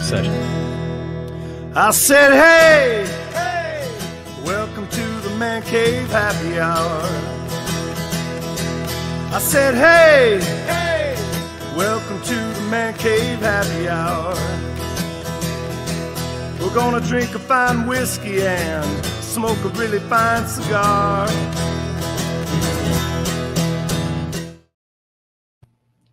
session. I said, hey, welcome to the Man Cave Happy Hour. I said, hey, welcome to the Man Cave Happy Hour. We're gonna drink a fine whiskey and smoke a really fine cigar.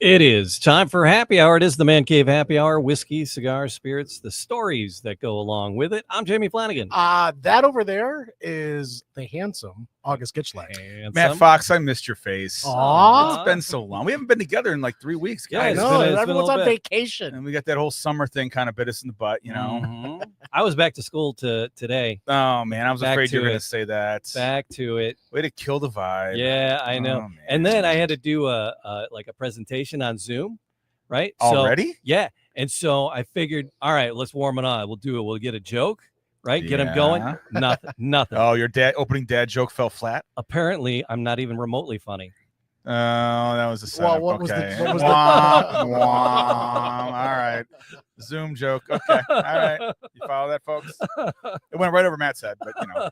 It is time for happy hour. It is the Man Cave Happy Hour. Whiskey, cigars, spirits, the stories that go along with it. I'm Jamie Flanagan. That over there is the handsome August Gitchlak. Matt Fox, I missed your face. Aw. It's been so long. We haven't been together in like 3 weeks, Yeah, guys. it's been a everyone's little on bit. vacation. And we got that whole summer thing kind of bit us in the butt, you know. Mhm. I was back to school today. Oh man, I was Back afraid you to were going it. to say that. Back to it. Way to kill the vibe. Yeah, I know. Oh, man. And then I had to do a presentation on Zoom, right? Already? So, yeah. And so I figured, all right, let's warm it up. We'll do it. We'll get a joke, right? Get him going. Yeah. Nothing. Oh, your opening dad joke fell flat. Apparently, I'm not even remotely funny. Oh, that was a setup. What was okay. the Womp, womp. All right. Zoom joke. Okay. All right. You follow that, folks? It went right over Matt's head, but you know.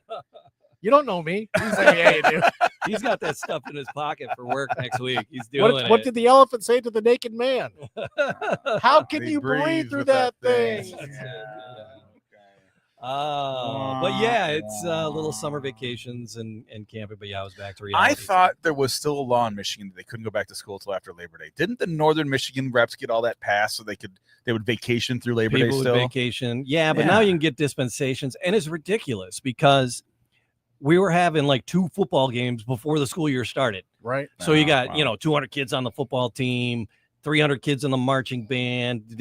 You don't know me. He's like, yeah, you do. He's got that stuff in his pocket for work next week. He's doing What it. did the elephant say to the naked man? How can He you breathe breathes through with that thing. thing? But yeah, it's little summer vacations and camping. But yeah, I was back to reality. I thought there was still a law in Michigan that they couldn't go back to school until after Labor Day. Didn't the Northern Michigan reps get all that passed so they would vacation through Labor people Day would still? vacation. Yeah, but now Yeah. you can get dispensations, and it's ridiculous because we were having like 2 football games before the school year started. Right. So you Oh, got wow. 200 kids on the football team, 300 kids in the marching band,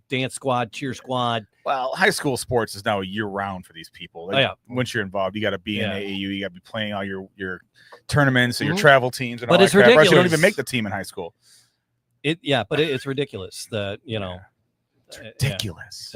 dance squad, cheer squad. Well, high school sports is now year round for these people. Oh, yeah. Once you're involved, you got to be in Yeah. AAU. You got to be playing all your tournaments and your Mhm. travel teams and But all it's that crap. Or else you don't ridiculous. even make the team in high school. It's ridiculous that It's ridiculous.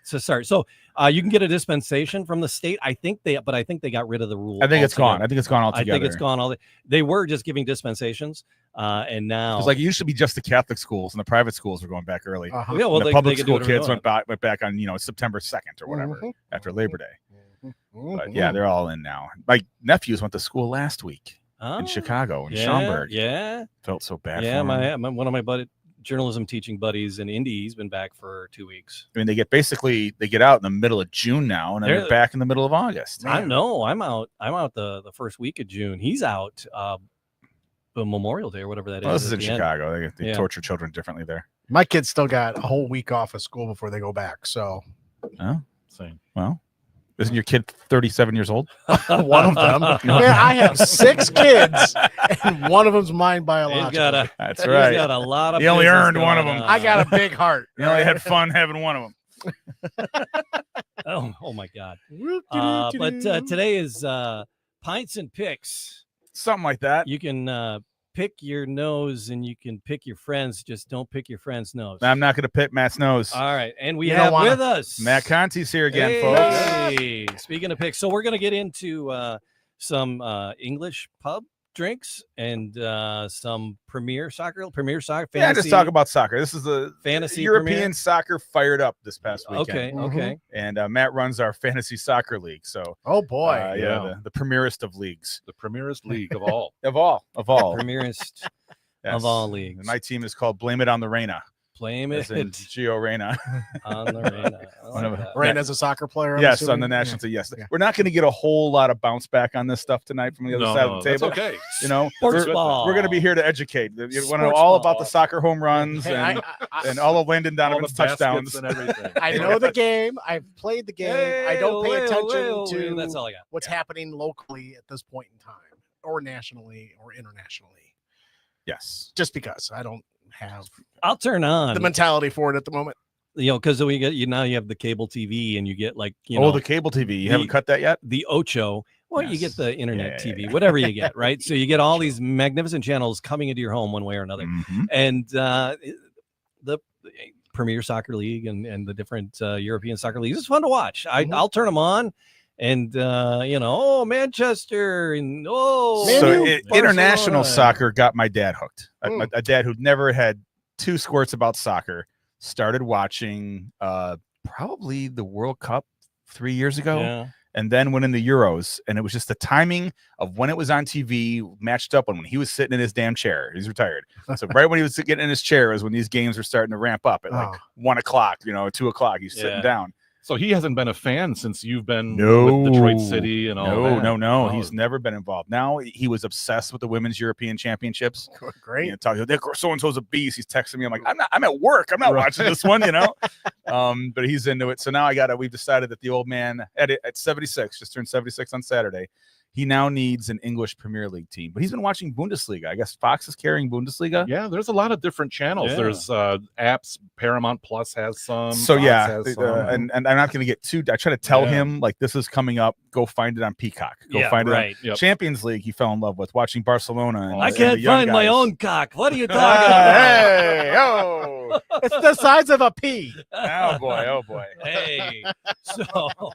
to start. So you can get a dispensation from the state. I think they got rid of the rule. I think it's altogether. gone. I think it's gone I altogether. think it's gone all. They were just giving dispensations, and now It's like it used to be just the Catholic schools and the private schools were going back early. Uh-huh. yeah, well, And the they public can do school whatever they kids want. went back on September 2nd or whatever Mhm. after Labor Day. Mhm. But yeah, they're all in now. My nephews went to school last week Oh, in Chicago in yeah, Schaumburg. Yeah, Felt so bad. yeah. for 'em. My one of my journalism teaching buddies in Indy, he's been back for 2 weeks. I mean, they get out in the middle of June now, and then they're They're- back in the middle of August. I know. I'm out the first week of June. He's out the Memorial Day or whatever that is. Well, this is at in the end. Chicago. They Yeah. torture children differently there. My kids still got a whole week off of school before they go back. So Well, isn't your kid 37 years old? one of them. Man, I have 6 kids, and one of them's mine biologically. That's He's right. got a lot of. He only business earned one of going them. on. I got a big heart. You only had fun having one of them. Oh my God. But today is pints and picks. Something like that. You can pick your nose and you can pick your friends. Just don't pick your friend's nose. I'm not going to pick Matt's nose. All right. And we You have don't wanna- with us Matt Conti's here again, folks. Hey, speaking of picks, so we're going to get into some English pub drinks and some Premier soccer fantasy. Yeah, just talk about soccer. This is the Fantasy European Premier? soccer fired up this past weekend. Okay, Mhm. okay. And Matt runs our fantasy soccer league. So, Oh boy. yeah, the premierest of leagues. The premierest league of all. Of all. Premierist Yes. of all And leagues. my team is called Blame It on the Reina. Blame As it in Gio Reyna. on the Reina. I One like of- that. Ran as a soccer player. I'm Yes, on assuming? the national team. Yes. Yeah. We're not going to get a whole lot of bounce back on this stuff tonight from the other side of the that's table. okay. You know, Sports we're, ball. we're going to be here to educate. You want to know Sports all ball. about the soccer home runs Hey, and, I and all of Landon All the Donovan's touchdowns. baskets and everything. I know the game. I've played the game. I don't pay attention to That's all I got. what's happening locally at this point in time, or nationally, or internationally. Yes. Just because I don't have I'll turn on the mentality for it at the moment. because we get now you have the cable TV and you get like The cable TV. You haven't cut that yet? the Ocho. Well, you Yes. get the internet Yeah, TV, whatever you get, right? So you get all these magnificent channels coming into your home one way or another, Mhm. and the Premier Soccer League and the different European soccer leagues. It's fun to watch. Mhm. I'll turn them on, and Manchester and Man So U, international Barcelona. soccer got my dad hooked. Mm. A dad who'd never had 2 squirts about soccer started watching probably the World Cup 3 years ago. Yeah. And then went in the Euros, and it was just the timing of when it was on TV matched up when he was sitting in his damn chair. He's retired. So right when he was getting in his chair is when these games were starting to ramp up at like 1 o'clock, 2 o'clock. He's sitting down. So he hasn't been a fan since you've been No. with Detroit City and all that. No. Oh. He's never been involved. Now he was obsessed with the Women's European Championships. Great. So and so's a beast. He's texting me. I'm like, I'm at work. I'm not watching this one, But he's into it. So now we've decided that the old man at 76, just turned 76 on Saturday. He now needs an English Premier League team, but he's been watching Bundesliga. I guess Fox is carrying Bundesliga. Yeah, there's a lot of different channels. Yeah. There's apps. Paramount Plus has some. So Fox yeah, has some. and I'm not going to get too. I try to tell him like this is coming up. Go find it on Peacock. Go find it. Right. Yep. Champions League. He fell in love with watching Barcelona. And, I and can't the young find my guys. own cock. What are you talking about? Hey, oh, It's the size of a pea. oh boy. Hey. So.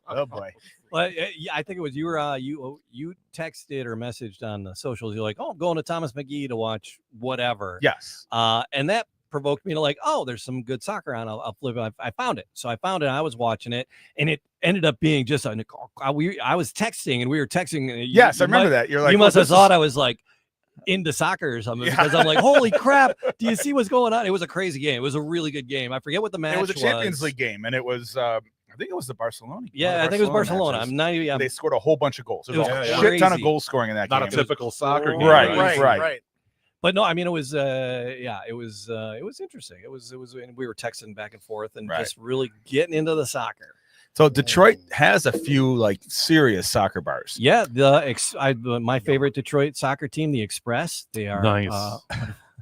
Oh boy. Well, yeah, I think it was you were you texted or messaged on the socials. You're like, oh, I'm going to Thomas McGee to watch whatever. Yes. And that provoked me to like, oh, there's some good soccer on. I'll flip it. I found it. So I found it. I was watching it, and it ended up being just I was texting, and we were texting. Yes, I remember that. You're like, you must oh, have thought I was like into soccer or something because I'm like, holy crap! Do you see what's going on? It was a crazy game. It was a really good game. I forget what the match It was a Champions League game, and it was. I think it was the Barcelona. Yeah, I think it was Barcelona. Matches. I'm not even. They scored a whole bunch of goals. There was It was a shit ton of crazy. goal scoring in that Not game. a typical soccer game. Right. But no, I mean it was it was interesting. It was and we were texting back and forth and just really getting into the soccer. So Detroit has a few like serious soccer bars. Yeah, my favorite Detroit soccer team, the Express. They are nice.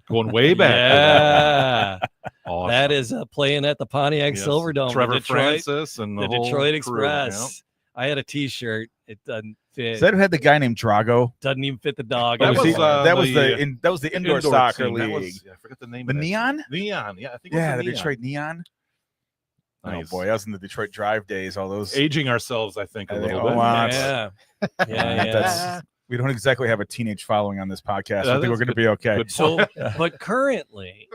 Going way back. Yeah. Awesome. That is playing at the Pontiac Yes. Silverdome. Trevor Detroit, Francis and the whole Detroit crew. Express. I had a T-shirt. It doesn't fit. Is that who had the guy named Drago? Doesn't even fit the dog. That It was, that was the indoor soccer team. league. I forget the name. The of that Neon? team. Neon. Yeah, I think. Yeah, it the was the Detroit Neon. Nice. Oh boy, that was in the Detroit Drive days. All those Aging ourselves, I think, a little bit. Yeah. Yeah. We don't exactly have a teenage following on this podcast. I think we're going to be okay. So, but currently,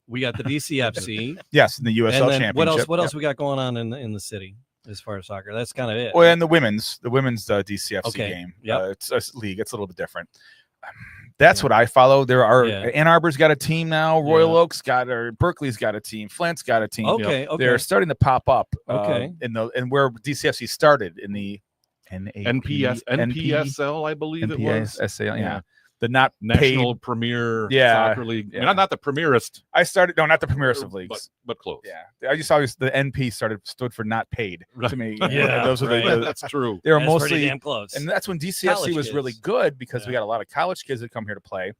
we got the DCFC. Yes, in the USL and then Championship. what else we got going on in the city as far as soccer? That's kind of it. Well, and the women's DCFC game. Yep. It's a league. It's a little bit different. That's what I follow. There are Ann Arbor's got a team now. Royal Oaks Berkeley's got a team. Flint's got a team. Okay. They're starting to pop up. Okay. And where DCFC started in the NPSL, I believe it was. NPSL, Yeah. The not National paid, Premier Soccer League. Yeah. Not the premierest. I started not the premierest of leagues, but close. Yeah, I just always the NP stood for not paid to me. Yeah, those are that's true. They were That's pretty mostly damn close. and that's when DCFC College was kids. really good because we got a lot of college kids that come here to play,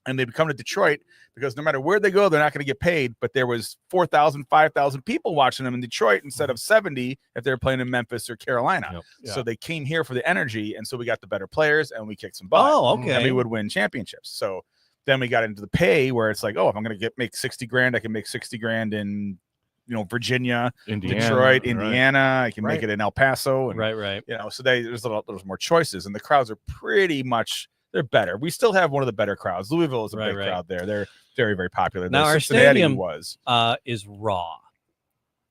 and they come to Detroit because no matter where they go, they're not going to get paid. But there was 4,000, 5,000 people watching them in Detroit instead of 70 if they were playing in Memphis or Carolina. Yep. Yeah. So they came here for the energy, and so we got the better players, and we kicked some butt. Oh, okay. And we would win championships. So then we got into the pay where it's like, oh, if I'm going to make 60 grand, I can make 60 grand in Virginia, Indiana, Detroit, right. Indiana. I can make it in El Paso. And, Right. So there's more choices, and the crowds are pretty much. They're better. We still have one of the better crowds. Louisville is a big crowd there. They're very, very popular. Now our Cincinnati stadium was is raw.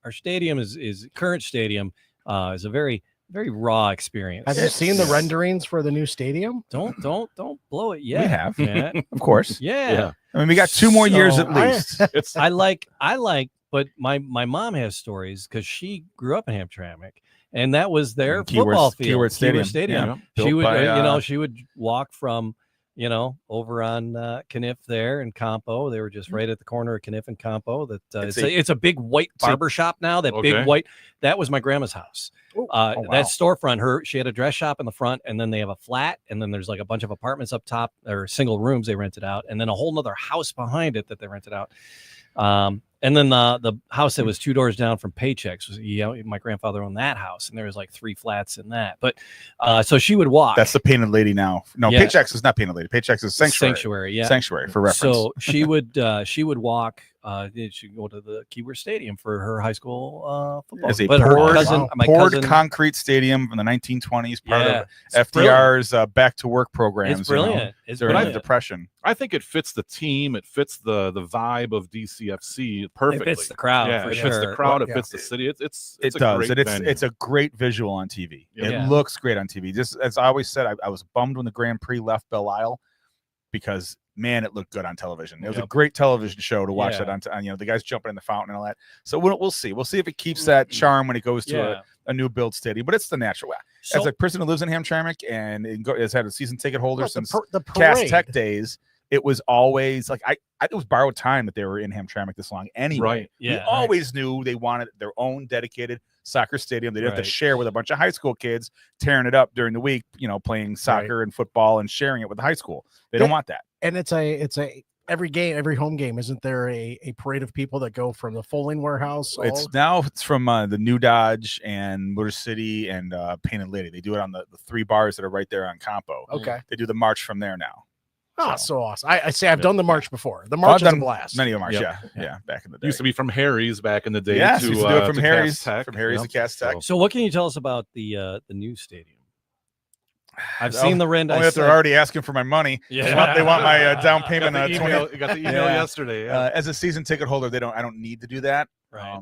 Our stadium is current stadium is a very, very raw experience. Have you seen the renderings for the new stadium? Don't blow it yet. we have, Yeah. of course. Yeah. I mean, we got 2 more years at least. I like, but my mom has stories because she grew up in Hamtramck, and that was their football field, Keyword Stadium. Stadium. Yeah. She would, by, she would walk from, over on Kniff there in Campo. They were just right at the corner of Kniff and Campo. That it's a big white barber shop now. That big white. That was my grandma's house. wow. That storefront. She had a dress shop in the front, and then they have a flat, and then there's like a bunch of apartments up top or single rooms they rented out, and then a whole nother house behind it that they rented out. And then the house that was 2 doors down from Paychecks was, my grandfather owned that house, and there was like 3 flats in that. But so she would walk. That's the Painted Lady now. No, Yeah. Paychecks is not Painted Lady. Paychecks is Sanctuary. Sanctuary, yeah. Sanctuary for reference. So she would walk she go to the Keyworth Stadium for her high school football. It's a But her poured, cousin, my poured cousin, concrete stadium from the 1920s, part yeah, of it's brilliant. FDR's back to work programs. It's brilliant. It's during the brilliant. Depression. I think it fits the team. It fits the vibe of DCFC perfectly. It fits the crowd Yeah, for it sure. fits the crowd. It Yeah. fits the city. It's It a does, great and venue. it's a great visual on TV. Yeah. It Yeah. looks great on TV. Just as I always said, I was bummed when the Grand Prix left Belle Isle because man, it looked good on television. It was a Yep. great television show to watch Yeah. that on the guys jumping in the fountain and all that. So we'll see. We'll see if it keeps that charm when it goes to Yeah. a new build stadium. But it's the natural way. So, As a person who lives in Hamtramck and has had a season ticket holder Look, since the Cass parade. Tech days, it was always like it was borrowed time that they were in Hamtramck this long anyway. Right. We Yeah, always knew they wanted their own dedicated soccer stadium. They didn't have Right. to share with a bunch of high school kids tearing it up during the week, playing soccer and football and sharing it with the high school. They don't want that. And it's a every game, every home game. Isn't there a parade of people that go from the Foaling Warehouse? It's from the New Dodge and Motor City and Painted Lady. They do it on the three bars that are right there on Campo. Okay. They do the march from there now. Oh, so awesome. I say I've done the march before. The I've march is a done blast. Many a march, Yep. yeah, back in the day. used to be from Harry's back in the day. Yes, to, used to do it from to Harry's, Cass Tech. from Harry's to Cass Tech. so what can you tell us about the new stadium? I've seen the render. Only if they're already asking for my money. Yeah. They want my down payment. Got the 20 email, got the email Yeah. yesterday. Yeah. As a season ticket holder, I don't need to do that. Right.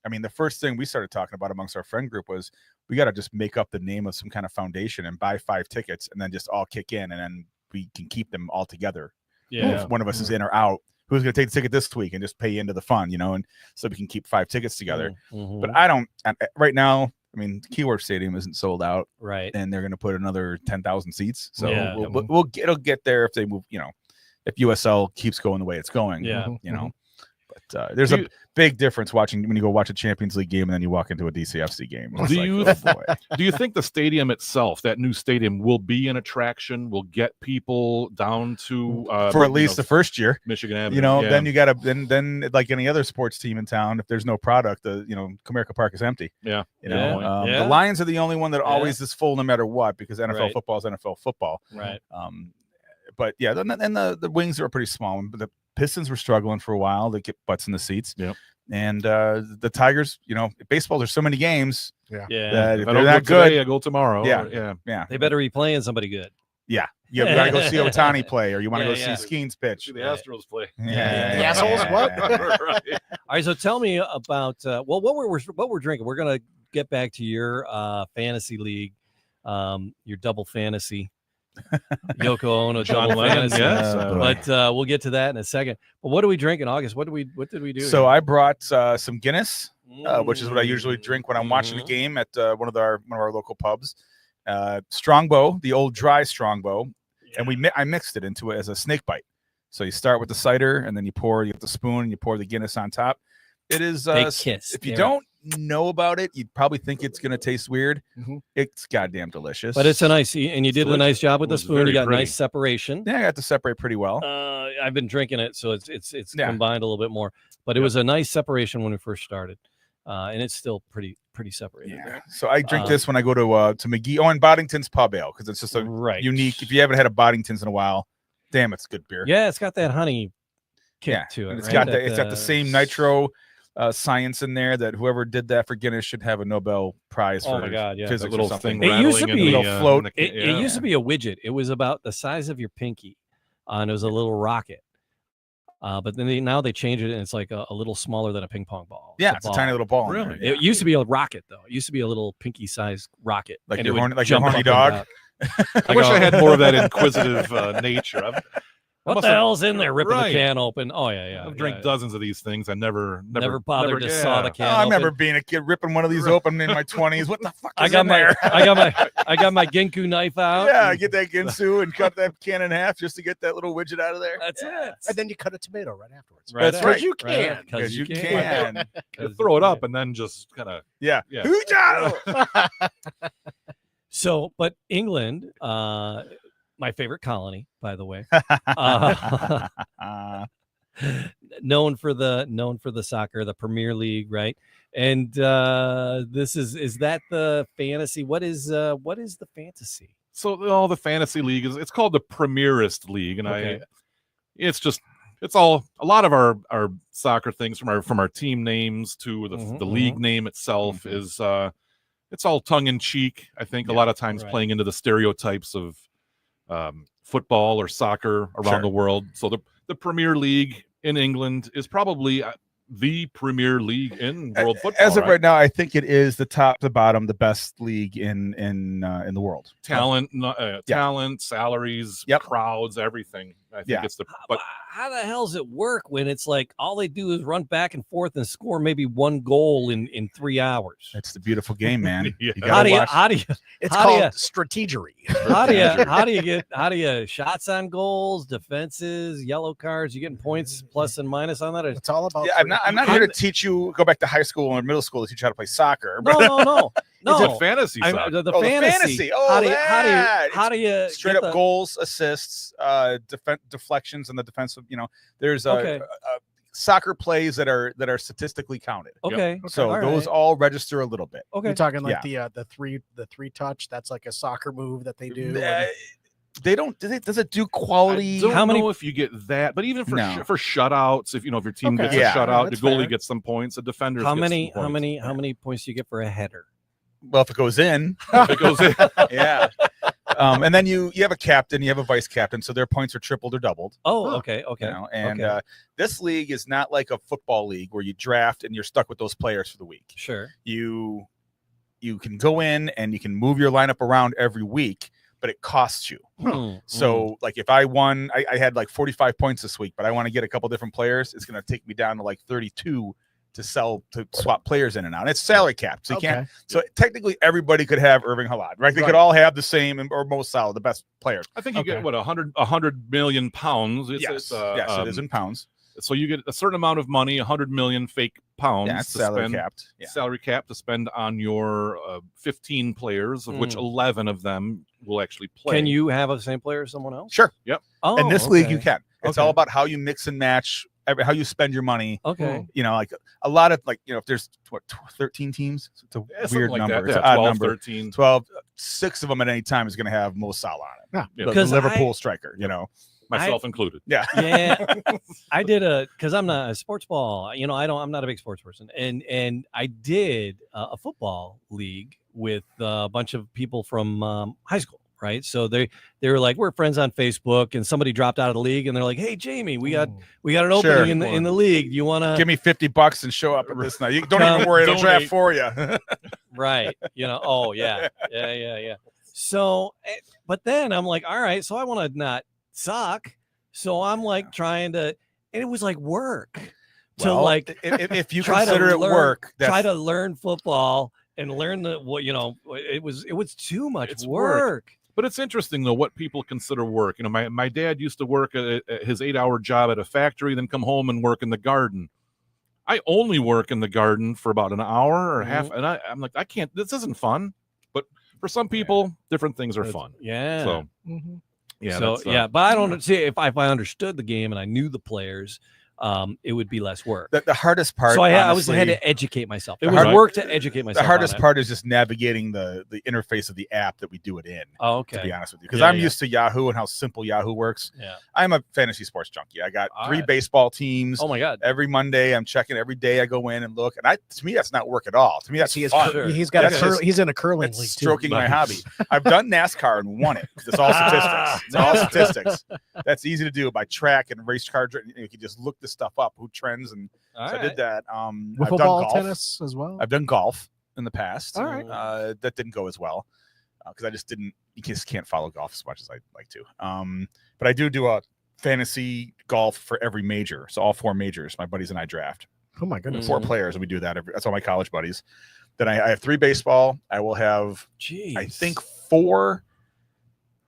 I mean, the first thing we started talking about amongst our friend group was we got to just make up the name of some kind of foundation and buy 5 tickets and then just all kick in and then we can keep them all together. Yeah. If one of us is in or out, who's going to take the ticket this week and just pay into the fund, and so we can keep 5 tickets together. Mhm. But I don't right now. I mean, Keyworth Stadium isn't sold out, Right. and they're going to put another 10,000 seats. So Yeah. it'll get there if they move. If USL keeps going the way it's going. Yeah. But there's a big difference watching when you go watch a Champions League game and then you walk into a DCFC game. It's Do like, you- oh, boy. Do you think the stadium itself, that new stadium, will be an attraction? Will get people down to for at least the first year? Michigan Avenue? Yeah. Then you got to then like any other sports team in town, if there's no product, Comerica Park is empty. Yeah. Yeah. The Lions are the only one that Yeah. always is full no matter what because NFL Right. football is NFL football. Right. But yeah, then the wings are pretty small. But the Pistons were struggling for a while. They get butts in the seats. Yep. And the Tigers, baseball. There's so many games Yeah. that if If they're I don't not go today, good, I go tomorrow. Yeah. Yeah. yeah, They better be playing somebody good. yeah, you got to go see Otani play, or you want to Yeah, go yeah. see Skeens pitch. See the Astros play. Yeah. The assholes, what? Right. All right. So tell me about what we're drinking. We're gonna get back to your fantasy league, your double fantasy. Yoko Ono John double Lennon, fantasy. yes. But we'll get to that in a second. But what do we drink in August? What did we do? So here? I brought some Guinness, which is what I usually drink when I'm watching a Mhm. game at one of our local pubs. Strongbow, the old dry Strongbow, and I mixed it into it as a snake bite. So you start with the cider, and then you get the spoon, and you pour the Guinness on top. It is They kiss. if you Yeah. don't know about it, you'd probably think it's going to taste weird. Mhm. It's goddamn delicious. But it's a nice, and you did a nice job with It the was spoon. You very got pretty. nice separation. yeah, I got to separate pretty well. I've been drinking it, so it's Yeah. combined a little bit more. But it was a nice separation when we first started, and it's still pretty separated. Yeah. there. So I drink this when I go to McGee. Oh, and Boddington's Pub Ale because it's just a Right. unique. If you haven't had a Boddington's in a while, damn, it's good beer. Yeah, it's got that honey kick Yeah, to it. and it's right? got That, it's got the same nitro science in there that whoever did that for Guinness should have a Nobel Prize Oh for my God, yeah. physics That little or something. thing It used to rattling in be- the, Little float. in the- It used to be a widget. It was about the size of your pinky, and it was a little rocket. But then now they changed it, and it's like a little smaller than a ping pong ball. Yeah, it's a ball. tiny little ball. in there, Really? yeah. It used to be a rocket, though. It used to be a little pinky-sized rocket, Like and your it would horny- like your jump horny up and dog? down. I wish I had more of that inquisitive nature. What must the have- hell's in there? Ripping Right. the can open. Oh yeah. I've drank yeah. dozens of these things. I never bothered to saw the Oh, can. I remember open. being a kid ripping one of these open in my 20s. What the fuck is I got in my there? I got my Genku knife out. Yeah, I get that Ginsu and cut that can in half just to get that little widget out of there. That's it. And then you cut a tomato right afterwards. Right That's out. right. You can. Because you can. can. You throw it up and then just kind of Yeah. Yeah. Hoo-ja! So, but England, my favorite colony, by the way, uh, known for the soccer, the Premier League, right? And this is that the fantasy? What is the fantasy? so all the fantasy league it's called the Premierist League, and Okay. it's just it's all a lot of our soccer things from our team names to the Mhm, the league name itself Mhm. is it's all tongue in cheek. I think a Yeah, lot of times right. playing into the stereotypes of football or soccer around Sure. the world. So the Premier League in England is probably the premier league in world football. As of right now, I think it is the top to bottom, the best league in the world. Talent, talent, salaries, Yep. crowds, everything. I think Yeah. it's But how the hell does it work when it's like all they do is run back and forth and score maybe one goal in 3 hours? It's the beautiful game, man. Yeah. You How gotta do you watch. how do you It's How do called ya- strategery. how do you shots on goals, defenses, yellow cards? You getting points plus and minus on that? Or- It's all about. Yeah, I'm not here to teach you. Go back to high school and middle school to teach you how to play soccer. No, no. It's a fantasy I- soccer. the Oh, the fantasy. fantasy. Oh, how do that. you Straight get up goals, assists, deflections, and the defensive. There's Okay. soccer plays that are statistically counted. Okay. So all those right. all register a little bit. Okay. You're talking like the three touch. That's like a soccer move that they do. They don't. Does it do quality? I don't How many- know if you get that, but even for No. for shutouts, if your team Okay. gets Yeah, a shutout, the that's goalie fair. gets some points, the defender. How many points do you get for a header? Well, if it goes in, If it goes in. yeah. And then you have a captain, you have a vice captain, so their points are tripled or doubled. Oh, Huh. okay. And okay. this league is not like a football league where you draft and you're stuck with those players for the week. Sure. You can go in and you can move your lineup around every week, but it costs you. Mm, So like if I won, I had like 45 points this week, but I want to get a couple different players, it's going to take me down to like 32 to swap players in and out. It's salary capped, so you can't. So technically, everybody could have Irving Halad, right? They could all have the same or most solid, the best players. I think you get what 100 million pounds. Yes, it is in pounds. So you get a certain amount of money, 100 million fake pounds. Yeah, it's to salary spend, capped. Yeah. Salary cap to spend on your 15 players, of which 11 of them will actually play. Can you have the same player as someone else? Sure. Yep. Oh, In this league, you okay. can. It's all about how you mix and match, how you spend your money. Okay. Like a lot of if there's 13 teams, it's a weird like number. That. It's Yeah, an odd 12, number. 13. 12, 6 of them at any time is going to have Mo Salah on it. Yeah. The Because Liverpool striker, Myself included. Yeah. Yeah. I did because I'm not a sports ball. I'm not a big sports person, and I did a football league with a bunch of people from high school. Right. So they were like, we're friends on Facebook, and somebody dropped out of the league and they're like, hey, Jamie, we got an opening in the league. You want to give me $50 and show up at this night? You don't even worry, it'll draft for you. right. Oh yeah. So, but then I'm like, all right, so I want to not suck. So I'm like trying to, and it was like work to Well, like, if you try to consider it learn- work, try to learn football and learn it was too much It's work. But it's interesting, though, what people consider work. My dad used to work at his 8-hour job at a factory, then come home and work in the garden. I only work in the garden for about an hour or half, and I'm like, I can't. This isn't fun. But for some people, different things are fun. Yeah. So, Yeah. So but I don't see if I understood the game and I knew the players, it would be less work. The hardest part. So I had honestly, to educate myself. It the was hard- work to educate myself. The hardest on it. part is just navigating the interface of the app that we do it in. Oh, okay. To be honest with you, because Yeah, I'm yeah. used to Yahoo and how simple Yahoo works. Yeah. I'm a fantasy sports junkie. I got All 3 right. baseball teams. Oh my God. Every Monday, I'm checking. Every day, I go in and look. And to me, that's not work at all. To me, that's fun. Sure. He's got That's just- he's in a curling It's league too. stroking my hobby. I've done NASCAR and won it because it's all statistics. It's all statistics. That's easy to do by track and race car. You can just look the stuff up, who trends, and All so I right. did that. I've Wiffle done ball golf. tennis as well. I've done golf in the past. All right. That didn't go as well because I just didn't. You just can't follow golf as much as I'd like to. But I do a fantasy golf for every major. So all 4 majors, my buddies and I draft Oh my goodness. 4 players, and we do that. That's all my college buddies. Then I have 3 baseball. I will have, Jeez. I think, 4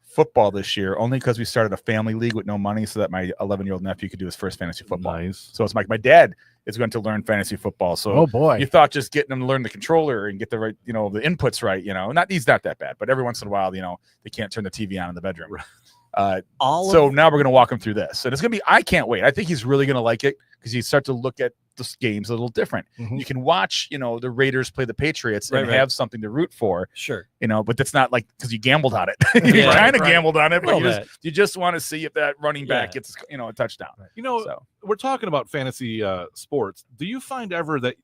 football this year, only because we started a family league with no money, so that my 11-year-old nephew could do his first fantasy football. Nice. So it's like my dad is going to learn fantasy football. So Oh boy. you thought just getting him to learn the controller and get the right, the inputs right, he's not that bad, but every once in a while, they can't turn the TV on in the bedroom. So now we're going to walk him through this. And it's going to be, I can't wait. I think he's really going to like it because you start to look at the games a little different. You can watch, the Raiders play the Patriots and have something to root for. Sure. But that's not like because you gambled on it. You kind of gambled on it, but you just want to see if that running back gets, a touchdown. We're talking about fantasy sports. Do you find ever that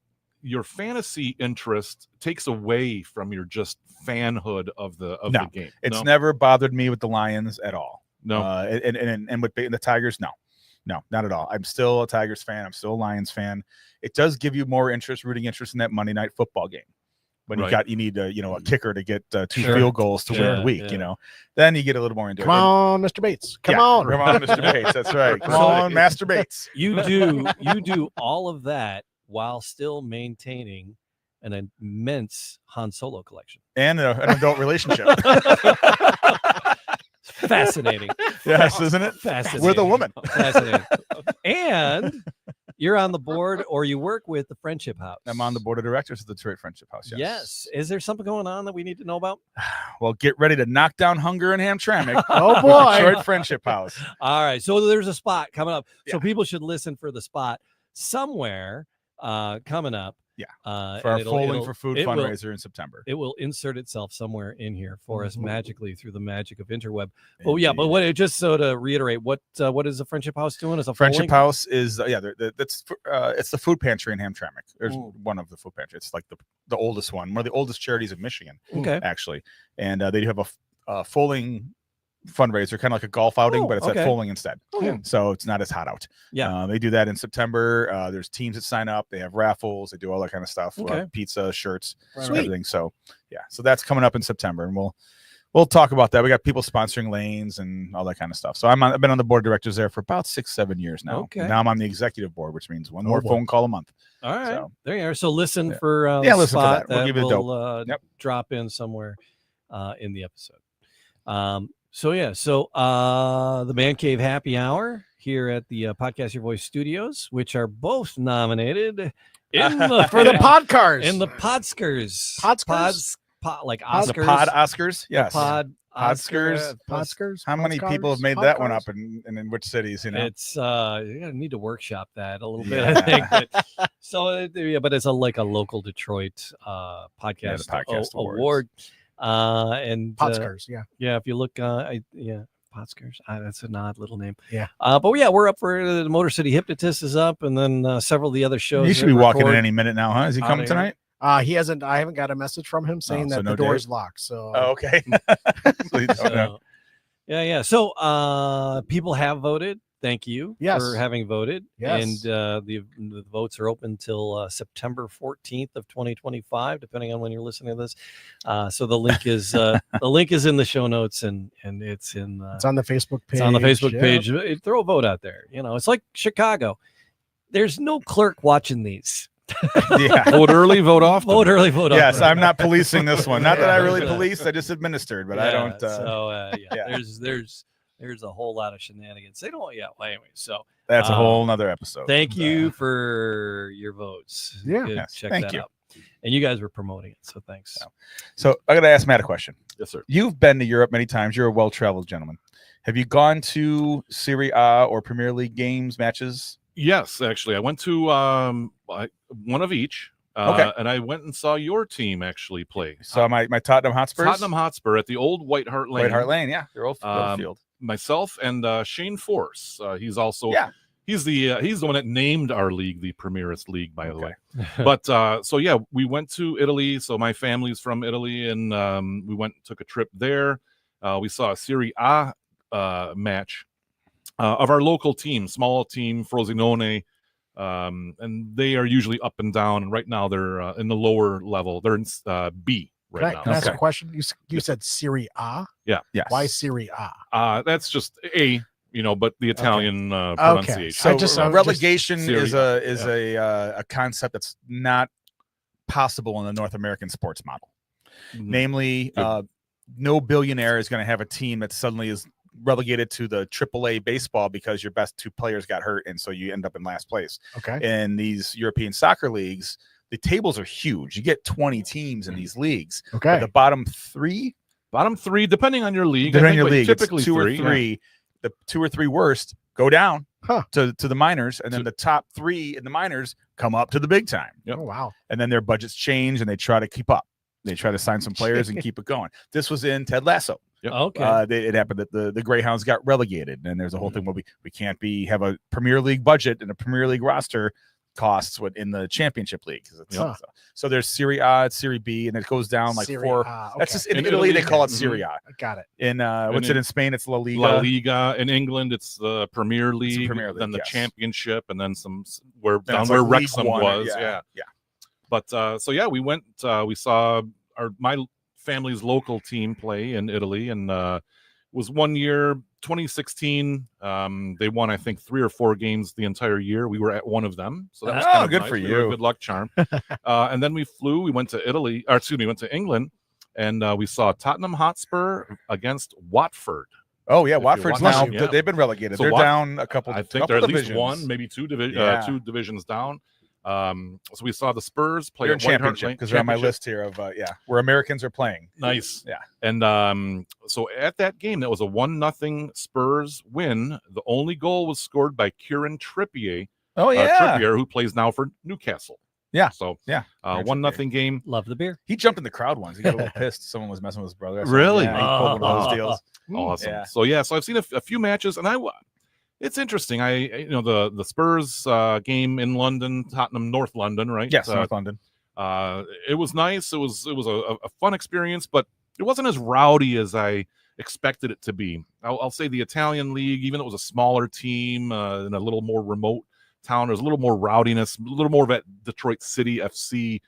your fantasy interest takes away from your just fanhood of the game? It's never bothered me with the Lions at all. No. And with the Tigers, no, not at all. I'm still a Tigers fan. I'm still a Lions fan. It does give you more rooting interest in that Monday night football game. When you need a kicker to get 2 field goals to win the week, then you get a little more into it. Come on, Mr. Bates. Come on, Mr. Bates. That's right. Come on, Master Bates. You do all of that while still maintaining an immense Han Solo collection and an adult relationship. Fascinating. Yes, isn't it? Fascinating. With a woman. Fascinating. And you're on the board or you work with the Friendship House. I'm on the board of directors of the Detroit Friendship House. Yes. Is there something going on that we need to know about? Well, get ready to knock down hunger in Hamtramck. Oh, boy. Detroit Friendship House. All right. So there's a spot coming up. So Yeah. people should listen for the spot somewhere coming up. Yeah. For our Folding for Food fundraiser in September. It will insert itself somewhere in here for us magically through the magic of interweb. Oh yeah, but just so to reiterate, what is the Friendship House doing? Is a Friendship House is it's the food pantry in Hamtramck. There's one of the food pantries. It's like the oldest one of the oldest charities in Michigan. Okay, actually, and they do have a folding fundraiser, kind of like a golf outing, but it's at folding instead. So it's not as hot out. Yeah. They do that in September. There's teams that sign up. They have raffles. They do all that kind of stuff. Pizza, shirts, everything. So so that's coming up in September, and we'll talk about that. We got people sponsoring lanes and all that kind of stuff. So I've been on the board of directors there for about 6-7 years now. Okay. Now I'm on the executive board, which means one more phone call a month. All right. So, there you are. So listen for listen spot for that. We'll give you the dope. Drop in somewhere in the episode. So the Man Cave Happy Hour here at the Podcast Your Voice Studios, which are both nominated for the Podcars in the Podskers. Like Oscars. The Pod Oscars. Yes. Podskers. How many people have made that one up and in which cities? It's you're gonna need to workworkshop that a little bit, I think. But it's like a local Detroit podcast, award. And Podskers, if you look, Podskers, that's an odd little name. But we're up for the Motor City Hypnotist is up, and then several of the other shows. He should be walking in any minute now, huh? Is he coming tonight? He hasn't. I haven't got a message from him saying that the door is locked. So okay. So people have voted. Thank you for having voted. Yes. And the votes are open till September 14th of 2025, depending on when you're listening to this. So the link is in the show notes and it's on the Facebook page. It's on the Facebook page. Throw a vote out there. It's like Chicago. There's no clerk watching these. Vote early, vote often. Vote early, vote often. Yes, I'm not policing this one. Not that I really police. I just administered, but I don't. There's a whole lot of shenanigans. They don't. Well, anyway, so that's a whole nother episode. Thank you for your votes. Check that out. And you guys were promoting it, so thanks. So I got to ask Matt a question. Yes, sir. You've been to Europe many times. You're a well-traveled gentleman. Have you gone to Serie A or Premier League games matches? Yes, actually, I went to one of each. And I went and saw your team actually play. So my Tottenham Hotspurs? Tottenham Hotspur at the old White Hart Lane. White Hart Lane, yeah. Your old field. Myself and Shane Force. He's also he's the one that named our league the Premierist League, by the way. But we went to Italy. So my family's from Italy, and we took a trip there. We saw a Serie A match of our local team, small team, Frosinone. And they are usually up and down, and right now they're in the lower level. They're in B right now. Can I ask a question? You said Serie A? Yeah. Why Serie A? That's just A, but the Italian pronunciation. So relegation is a concept that's not possible in the North American sports model. Namely, no billionaire is going to have a team that suddenly is relegated to the AAA baseball because your best 2 players got hurt, and so you end up in last place. In these European soccer leagues, the tables are huge. You get 20 teams in these leagues. The bottom 3 Bottom three, depending on your league. Depending on your but league, typically it's two or yeah. three. The 2 or 3 worst go down Huh. to the minors, and then the top 3 in the minors come up to the big time. Yep. Oh, wow. And then their budgets change, and they try to keep up. They try to sign some players and keep it going. This was in Ted Lasso. Yep. Okay. It happened that the Greyhounds got relegated, and there's a whole thing where we can't have a Premier League budget and a Premier League roster costs what in the Championship League. So there's Serie A, Serie B, and it goes down like Serie 4. A, That's okay. just in In Italy they Italy, call it mhm. Serie A. I got it. In what's it in Spain? It's La Liga. La Liga. In England, it's the Premier League, Premier League, then the yes. Championship, and then where Then it's where like League Wrexham One, was. yeah. But so yeah, we went. We saw my family's local team play in Italy, and was one year 2016. They won, I think, 3 or 4 games the entire year. We were at one of them, so that was kind of good nice. for We were a you. good luck charm. And then we flew. We went to Italy, or excuse me, went to England, and we saw Tottenham Hotspur against Watford. Oh yeah, If you Watford's watch now them, yeah. they've been relegated. So They're down a couple. I think couple they're at divisions. least 1, maybe 2 Yeah. 2 divisions down. So we saw the Spurs play They're in at White Hart Championship Lane. because they're on my Championship. list here of where Americans are playing. Nice. Yeah. And so at that game, that was a 1-0 Spurs win. The only goal was scored by Kieran Trippier, Oh yeah, Trippier, who plays now for Newcastle. Yeah. So yeah. Kieran 1-0 game. Love the beer. He jumped in the crowd once. He got a little pissed. Someone was messing with his brother. I saw- Really? Yeah, he pulled one of those deals. Awesome. Yeah. So I've seen a few matches, and it's interesting. The Spurs game in London, Tottenham, North London, right? Yes, North London. It was nice. It was a fun experience, but it wasn't as rowdy as I expected it to be. I'll say the Italian league, even though it was a smaller team in a little more remote town, there's a little more rowdiness, a little more of that Detroit City FC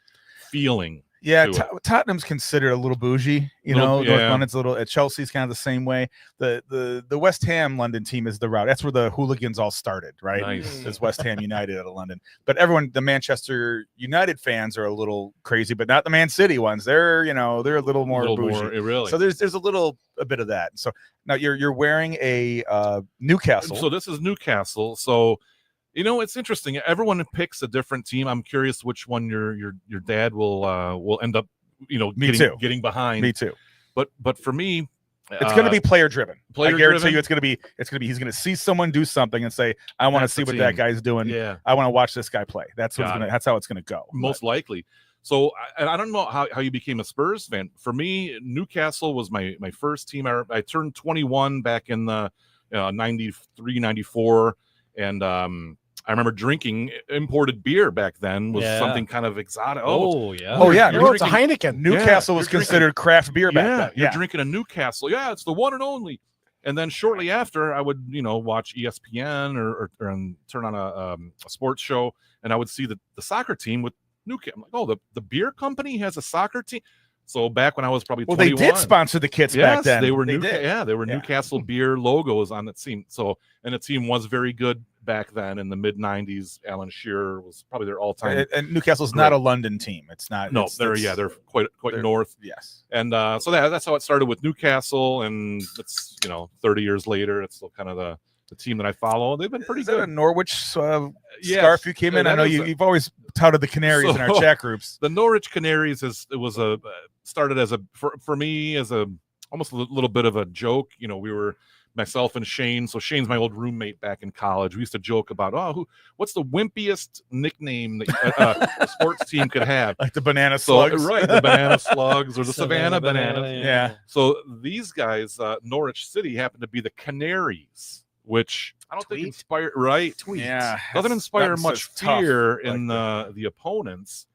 feeling. Yeah, to it. Tottenham's considered a little bougie. North London's a little. Chelsea's kind of the same way. The West Ham London team is the route. That's where the hooligans all started, right? Nice. It's West Ham United out of London. But the Manchester United fans are a little crazy, but not the Man City ones. They're they're a little more bougie. Really. So there's a bit of that. So now you're wearing a Newcastle. So this is Newcastle. So it's interesting. Everyone picks a different team. I'm curious which one your dad will end up getting behind. Me too. But for me, It's going to be player driven. I guarantee player-driven. you, it's going to be. He's going to see someone do something and say, "I want to That's see the what that team. guy's doing. Yeah, I want to watch this guy play." That's Got That's how it's going to go. most likely. So, and I don't know how you became a Spurs fan. For me, Newcastle was my first team. I turned 21 back in the 93, 94, and I remember drinking imported beer back then was Yeah. something kind of exotic. Oh yeah. Oh yeah, You're It's a Heineken. Newcastle Yeah, was you're drinking- considered craft beer back yeah, then. you're Yeah, drinking a Newcastle. Yeah, it's the one and only. And then shortly after, I would watch ESPN or turn on a sports show, and I would see the soccer team with Newcastle. I'm like, the beer company has a soccer team. So back when I was probably 21, they did sponsor the kits back then. they were did. they were Yeah. Newcastle beer logos on that team. So, and the team was very good back then in the mid 90s. Alan Shearer was probably their all time. And Newcastle's not a London team. It's not. No, it's- they're it's- they're quite they're- north. Yes. And so that's how it started with Newcastle, and it's 30 years later, it's still kind of the team that I follow. They've been pretty Is that a good. Norwich Yes, scarf you came in? I that know is you've always touted the Canaries in our So- chat groups. The Norwich Canaries was started as for me as almost a little bit of a joke. We were myself and Shane. So Shane's my old roommate back in college. We used to joke about what's the wimpiest nickname that a sports team could have. Like the banana So slugs. right, the banana slugs or the Savannah bananas. Yeah. So these guys, Norwich City, happen to be the Canaries, which I don't think Tweet. inspire right. Yeah. Doesn't inspire That much says tough, fear like in that. the opponents.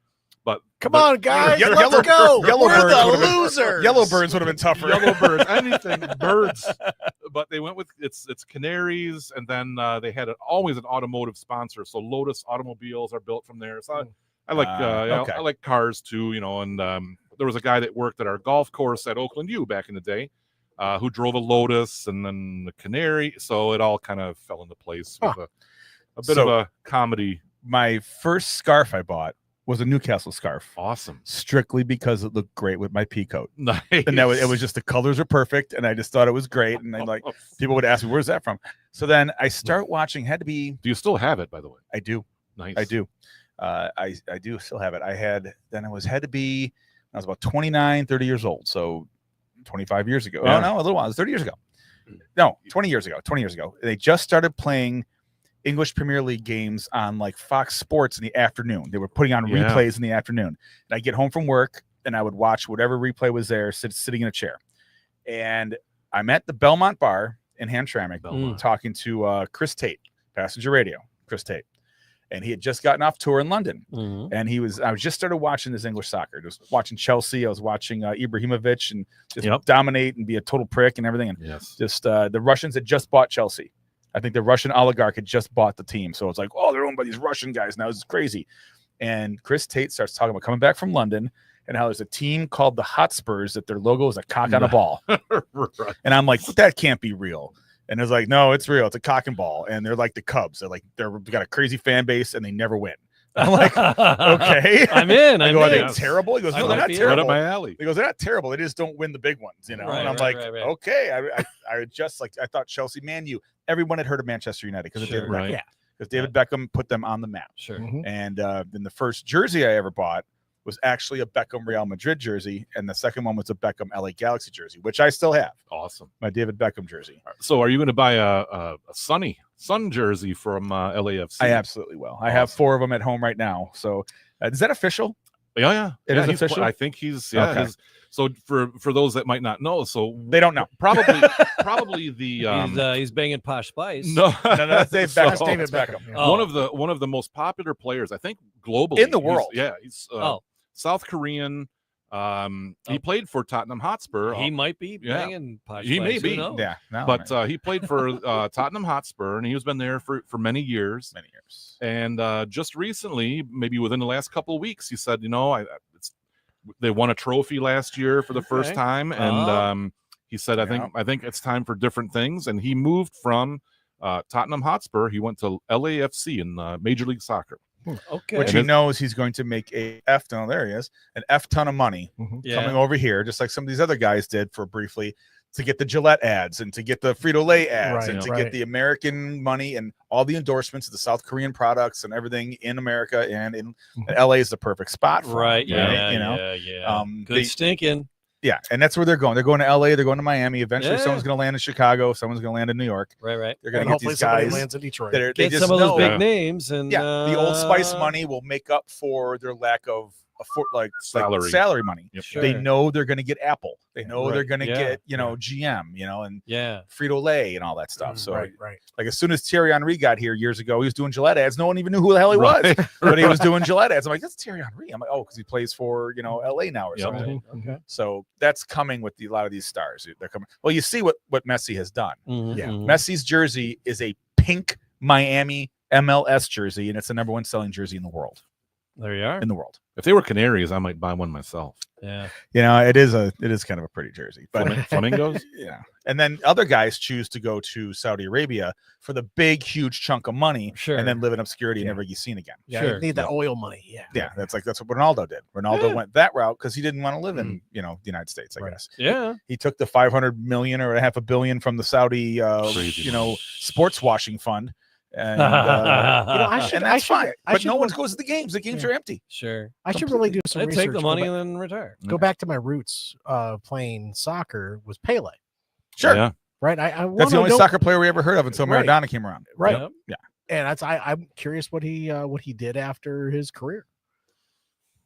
But Come on, guys. Ye- Let's yellow- go. yellow We're birds the would've been- losers. Yellowbirds would have been tougher. Yellowbirds, anything, birds. But they went with it's Canaries, and then they had always an automotive sponsor. So Lotus automobiles are built from there. So I like okay. I like cars too, and there was a guy that worked at our golf course at Oakland U back in the day, who drove a Lotus and then the Canary. So it all kind of fell into place with a bit of a comedy. My first scarf I bought was a Newcastle scarf, Awesome. strictly because it looked great with my pea coat. Nice. And it was just the colors are perfect, and I just thought it was great. And I people would ask me, "Where's that from?" So then I start watching. Had to be. Do you still have it, by the way? I do. Nice. I do. I do still have it. I had to be. I was about 29, 30 years old. So 25 years ago. Yeah. Oh no, a little while. It was 30 years ago. No, 20 years ago. 20 years ago. They just started playing English Premier League games on like Fox Sports in the afternoon. They were putting on replays in the afternoon. And I get home from work and I would watch whatever replay was there, sitting in a chair. And I'm at the Belmont Bar in Hamtramck talking to Chris Tate, Passenger Radio, Chris Tate. And he had just gotten off tour in London. And I was just started watching this English soccer, just watching Chelsea. I was watching Ibrahimovic and just dominate and be a total prick and everything. And just the Russians had just bought Chelsea. I think the Russian oligarch had just bought the team. So it's like, oh, they're owned by these Russian guys now. This is crazy. And Chris Tate starts talking about coming back from London and how there's a team called the Hotspurs that their logo is a cock on a ball. Right. And I'm like, that can't be real. And it's like, no, it's real. It's a cock and ball. And they're like the Cubs. They've got a crazy fan base and they never win. I'm like, okay. I'm in. I go, are they terrible? He goes, no, they're not terrible. Right up my alley. He goes, they're not terrible. They just don't win the big ones, you know? Right, and I'm right, like, right. okay. I just like, I thought Chelsea, Man U, everyone had heard of Manchester United because of David Beckham. Right. Because David Beckham put them on the map. Sure. And then the first jersey I ever bought was actually a Beckham Real Madrid jersey. And the second one was a Beckham LA Galaxy jersey, which I still have. Awesome. My David Beckham jersey. So are you going to buy a Sun jersey from LAFC? I absolutely will. I have 4 of them at home right now. So is that official? Yeah. It is he's official? I think he's Okay. So for those that might not know, so They don't know. probably the He's banging Posh Spice. No, that's David Beckham. That's David Beckham. Oh. one of the most popular players, I think, globally In the world. He's South Korean. He played for Tottenham Hotspur. He might be banging Posh He Spice. may Who be. knows? Yeah. No, But he played for Tottenham Hotspur, and he's been there for many years. many years. And just recently, maybe within the last couple of weeks, he said, they won a trophy last year for the first time, and he said, I think it's time for different things. And he moved from Tottenham Hotspur. He went to LAFC in Major League Soccer. Okay. Which he knows he's going to make an F ton of money coming over here, just like some of these other guys did for briefly, to get the Gillette ads and to get the Frito-Lay ads and to get the American money and all the endorsements of the South Korean products and everything in America, and in LA is the perfect spot for Right. them, Yeah. yeah. Good stinking. Yeah, and that's where they're going. They're going to LA. They're going to Miami. Eventually, Yeah. someone's going to land in Chicago. Someone's going to land in New York. Right. They're going And to get hopefully these somebody guys lands in Detroit. that Get they just some of those know. big names, and The Old Spice money will make up for their lack of salary money. Yep. Sure. They know they're going to get Apple. They know they're going to Yeah. get GM, and yeah. Frito-Lay and all that stuff. So right. like as soon as Thierry Henry got here years ago, he was doing Gillette ads. No one even knew who the hell he was, but he was doing Gillette ads. I'm like, that's Thierry Henry. I'm like, oh, because he plays for LA now or something. Okay. So that's coming with a lot of these stars. They're coming. Well, you see what Messi has done. Yeah. Messi's jersey is a pink Miami MLS jersey, and it's the #1 selling jersey in the world. There you are. In the world. If they were Canaries, I might buy one myself. Yeah. It is kind of a pretty jersey, but Flamingos. yeah. And then other guys choose to go to Saudi Arabia for the big, huge chunk of money, Sure. and then live in obscurity and never get seen again. Yeah, Sure. you need that oil money. Yeah. Yeah, that's what Ronaldo did. Ronaldo went that route because he didn't want to live in the United States. I guess. Yeah. He took the 500 million or $500 million from the Saudi, sports washing fund. And and that's fine. But no one goes to the games. The games are empty. Sure. I should really do some I'd research. take the money and then retire. Go back to my roots. Playing soccer was Pele. Sure. Yeah. Right. I That's the only soccer player we ever heard of until Right. Maradona came around. Right. Yep. Yeah. And I'm curious what he did after his career.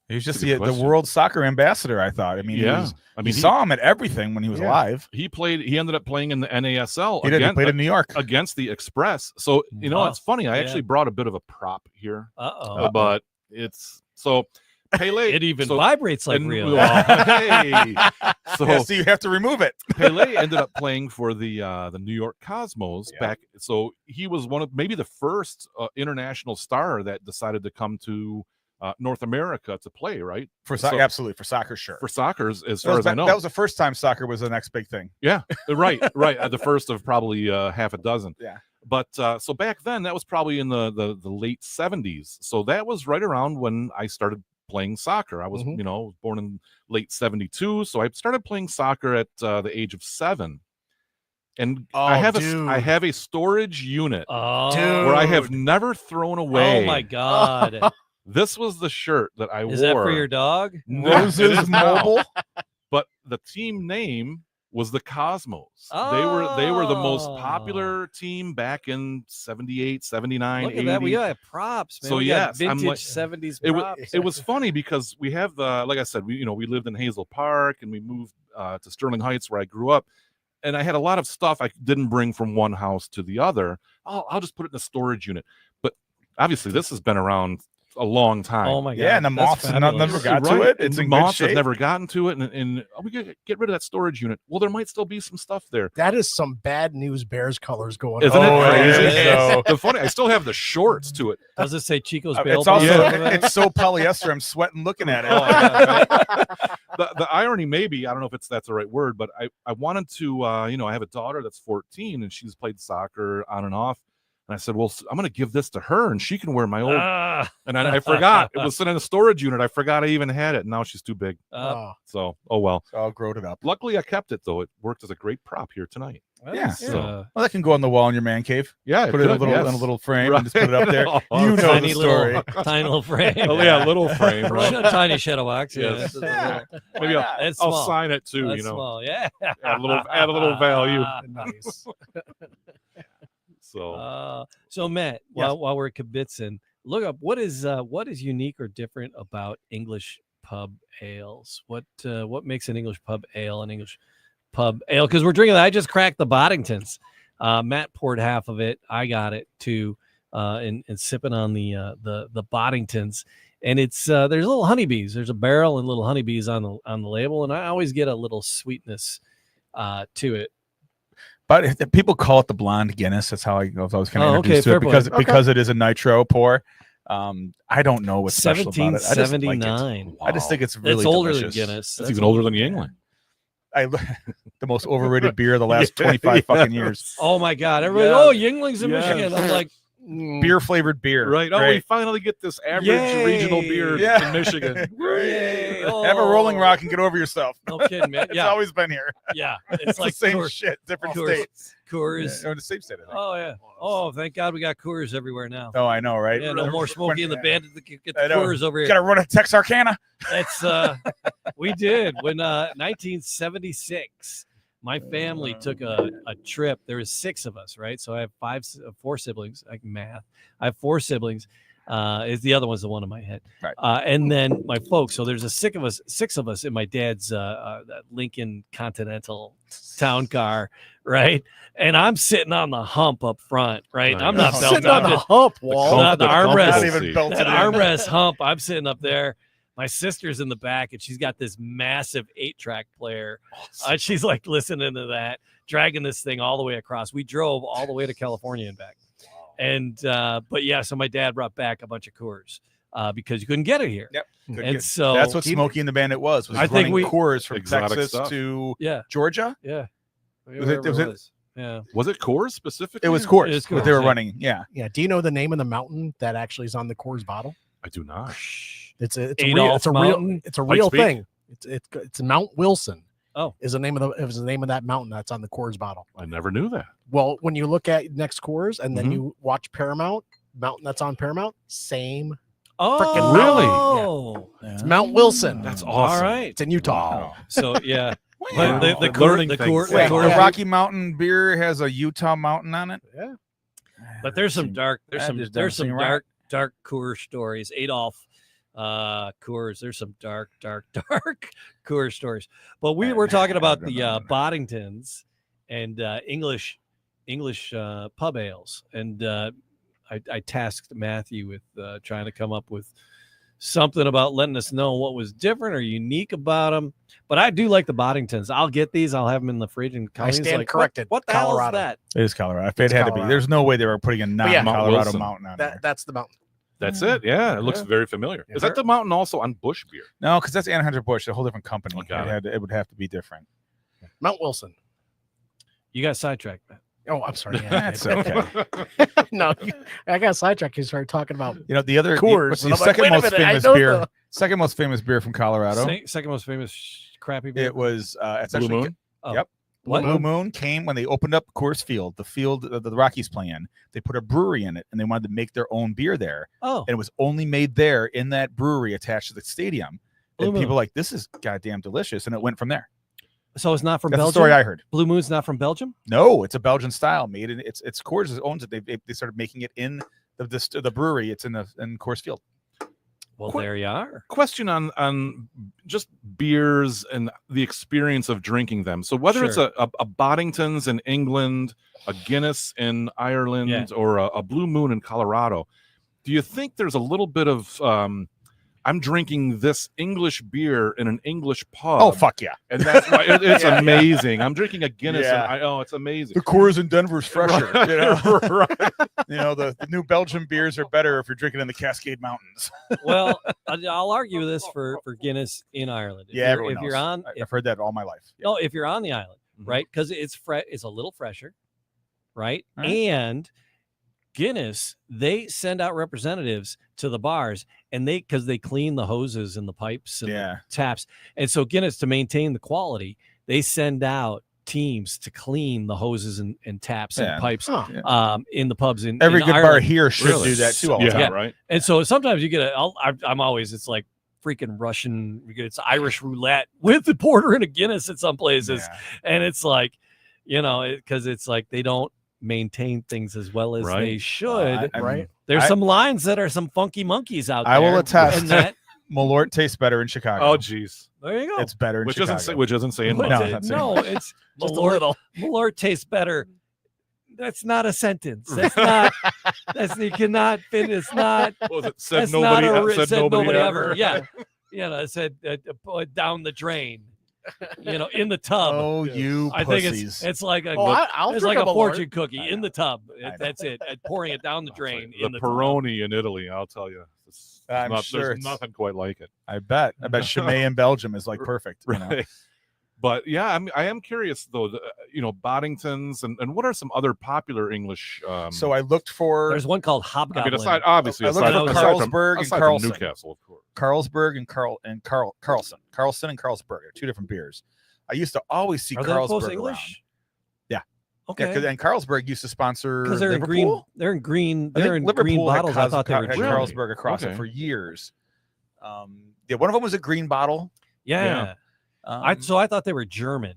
He was just That's a good the question. world soccer ambassador, I thought. I mean, he saw him at everything when he was alive. He ended up playing in the NASL. He played in New York. against the Express. So it's funny. I actually brought a bit of a prop here, but it's so Pele. It even so, vibrates like and- real. well, hey. So So you have to remove it. Pele ended up playing for the New York Cosmos back. So he was one of maybe the first international star that decided to come to North America to play, right? Absolutely for soccer, sure. For soccer, as far as I know, that was the first time soccer was the next big thing. yeah, right. The first of probably half a dozen. Yeah. But so back then, that was probably in the late 70s. So that was right around when I started playing soccer. I was, born in late 72. So I started playing soccer at the age of 7. And I have a storage unit where I have never thrown away. Oh my God. This was the shirt that I wore. Is that for your dog? No, it Roses is now. Mobile. But the team name was the Cosmos. They were the most Oh. popular team back in 78, 79, Look 80. at that. We got props, man. So, we got yes, I'm vintage like- 70s It props. was funny because we have like I said, we lived in Hazel Park and we moved to Sterling Heights where I grew up. And I had a lot of stuff I didn't bring from one house to the other. I'll just put it in a storage unit. But obviously this has been around a long time. Oh my god! Yeah, and the that's moths have fabulous. never got to Right. it. It's And in good moths have shape. never gotten to it, and we could get rid of that storage unit. Well, there might still be some stuff there. That is some bad news Bears colors going Isn't on. it crazy? it is, though. The funny, I still have the shorts to it. Does it say Chico's bail? It's also bonds over there? it's so polyester. I'm sweating looking at it. Oh, yeah, right? The irony, maybe I don't know if that's the right word, but I wanted to, I have a daughter that's 14 and she's played soccer on and off. And I said, well, I'm going to give this to her and she can wear my old. Ah. And I forgot it was sitting in a storage unit. I forgot I even had it. And now she's too big. Oh. So, oh well. So I'll grow it up. Luckily, I kept it though. It worked as a great prop here tonight. Yeah. So- Well, that can go on the wall in your man cave. Yeah, Put it in a little frame and just put it up there. Oh, You know tiny the story. tiny little frame. Oh yeah, little frame. Right? Tiny shadow box. Yeah, Yes. this is a little- Maybe That's I'll small. sign it too. That's small. Yeah. add a little value. Nice. So Matt, while we're kibitzing, look up what is unique or different about English pub ales. What makes an English pub ale an English pub ale? Because we're drinking that. I just cracked the Boddingtons. Matt poured half of it. I got it too, and sipping on the Boddingtons. And it's there's little honeybees. There's a barrel and little honeybees on the label, and I always get a little sweetness to it. But if people call it the blonde Guinness. That's how I was kind of introduced to fair it because point. because it is a nitro pour. I don't know what's special about it. I just like it. 1779. I just think it's really It's older delicious. than Guinness. that's even older than Yingling. The most overrated beer of the last 25 fucking years. Oh my God! Everybody, Yeah. oh, Yingling's in Yeah. Michigan. I'm like, Beer flavored beer. Right. Oh, we Great. finally get this average Yay. regional beer Yeah. in Michigan. yay, Have a Rolling oh. Rock and get over yourself. No kidding, man. It's Yeah, always been here. yeah. It's It's like the same Coors, shit, different Coors, states. Coors. Yeah, the same state. I think. Oh yeah. Oh, thank God we got Coors everywhere now. Oh, I know, right? Yeah, no more Smokey and the Bandit. Get I the know. Coors over here. Got to run a Texarkana. It's we did when 1976. My family took a trip. There was 6 of us, right? So I have 4 siblings. I can math. I have 4 siblings. Is the other one's the one in my head. Right. And then my folks. So there's 6 of us in my dad's Lincoln Continental town car, right? And I'm sitting on the hump up front, right? Oh, I'm yeah. not Sitting belted. on I'm the just hump wall. Not the armrest. Not even belted that in. armrest hump. I'm sitting up there. My sister's in the back, and she's got this massive 8-track player. She's like listening to that, dragging this thing all the way across. We drove all the way to California and back. And but yeah, so my dad brought back a bunch of Coors because you couldn't get it here. Yep. Good, And good. so That's what Smokey and the Bandit was I think running we- Coors from Exotic Texas stuff. to yeah, Georgia. yeah. Was it- Yeah. Was it Coors specifically? It was Coors. It was that they were Coors, yeah. running. Yeah. Yeah. Do you know the name of the mountain that actually is on the Coors bottle? I do not. It's a Adolph real Mountain? real Peak? thing. It's Mount Wilson. Oh. Is the name of that mountain that's on the Coors bottle. I never knew that. Well, when you look at next Coors and then Mhm. you watch Paramount, mountain that's on Paramount, same. Oh, Really? It's Mount Wilson. That's All awesome. right. It's in Utah. So yeah, Wow. the I'm Coors, learning the things. Coors, Wait, the the Coors- Rocky Mountain beer has a Utah mountain on it. Yeah. But there's some dark. That just doesn't There's some seem right. dark Coors stories. Adolf Coors. There's some dark Coors stories. But we were talking about the Boddingtons and English pub ales, and I tasked Matthew with trying to come up with something about letting us know what was different or unique about them. But I do like the Boddingtons. I'll get these. I'll have them in the fridge. And I stand like, corrected. What the hell is Colorado. that? It is Colorado. If it It's had to be, Colorado. there's no way they were putting a But yeah. non-Colorado Mount Wilson. mountain on there. That's the mountain. That's it. Yeah, it looks Yeah. very familiar. Yeah. Is that the mountain also on Bush beer? No, because that's Anheuser-Busch, a whole different company. Oh, got It would have to be different. Mount Wilson. You got sidetracked, man. Oh, I'm sorry. Yeah, That's okay. no, I got sidetracked. You started talking about You know, the other Coors. the And I'm like, second wait a most minute, I famous know beer. the- Second most famous beer from Colorado. Second most famous crappy beer. It was it's Blue actually Moon? Oh. Yep. What? Blue Moon came when they opened up Coors Field, the field that the Rockies play in. They put a brewery in it, and they wanted to make their own beer there. Oh, And it was only made there in that brewery attached to the stadium. Blue And Moon. people were like, this is goddamn delicious, and it went from there. So it's not from That's the Belgium. story I heard. Blue Moon's not from Belgium. No, it's a Belgian style made, and it's Coors owns it. They started making it in the brewery. It's in Coors Field. Well, there you are. Question on just beers and the experience of drinking them. So whether it's a Boddington's in England, a Guinness in Ireland, or a Blue Moon in Colorado, do you think there's a little bit of I'm drinking this English beer in an English pub? Oh, fuck yeah. And that's why it's amazing. I'm drinking a Guinness and it's amazing. The Coors in Denver's fresher. Right. You know? Right. You know, the new Belgian beers are better if you're drinking in the Cascade Mountains. Well, I'll argue this for Guinness in Ireland. If you're on, I've heard that all my life. No, if you're on the island, right? Because it's a little fresher, right? And Guinness, they send out representatives to the bars, and because they clean the hoses and the pipes and the taps, and so Guinness, to maintain the quality, they send out teams to clean the hoses and taps and pipes in the pubs. Every in good Ireland. bar here should do that too all the time, right? And so sometimes you get I'm always, it's like freaking Russian, it's Irish roulette with the porter and a Guinness at some places, and it's like, because it's like they don't maintain things as well as they should. Right. There's some lines that are some funky monkeys out there. I will attest. And that Malort tastes better in Chicago. Oh, geez. there you go. It's better in Chicago. Which isn't saying much. No, it's not saying No, much. it's Just a Malort. little. Malort tastes better. That's not a sentence. That's not. You cannot fit. It's not. What was it? Said That's nobody. not Said nobody ever. Yeah. It said down the drain. In the tub. Oh, you I think pussies. it's like I'll it's drink like a Malort. fortune cookie I in know. the tub. I know. That's it. Pouring it down the drain. The in the Peroni in Italy, I'll tell you. I'm sure There's it's- nothing quite like it. I bet Chimay in Belgium is like perfect. You know? Right. But yeah, I am curious though. Boddington's and what are some other popular English? So I looked for. There's one called I Hobgoblin. mean, obviously, I looked for Carlsberg and aside from Carlson. Newcastle, of course. Carlsberg and Carlson and Carlsberg are two different beers. I used to always see Are they both Carlsberg around. English? Yeah. Okay. Yeah, and Carlsberg used to sponsor Because they're Liverpool. in green. They're in green. I think They're in Liverpool green had bottles. I thought they were had German. Carlsberg across it Okay. for years. One of them was a green bottle. Yeah. Um, So I thought they were German.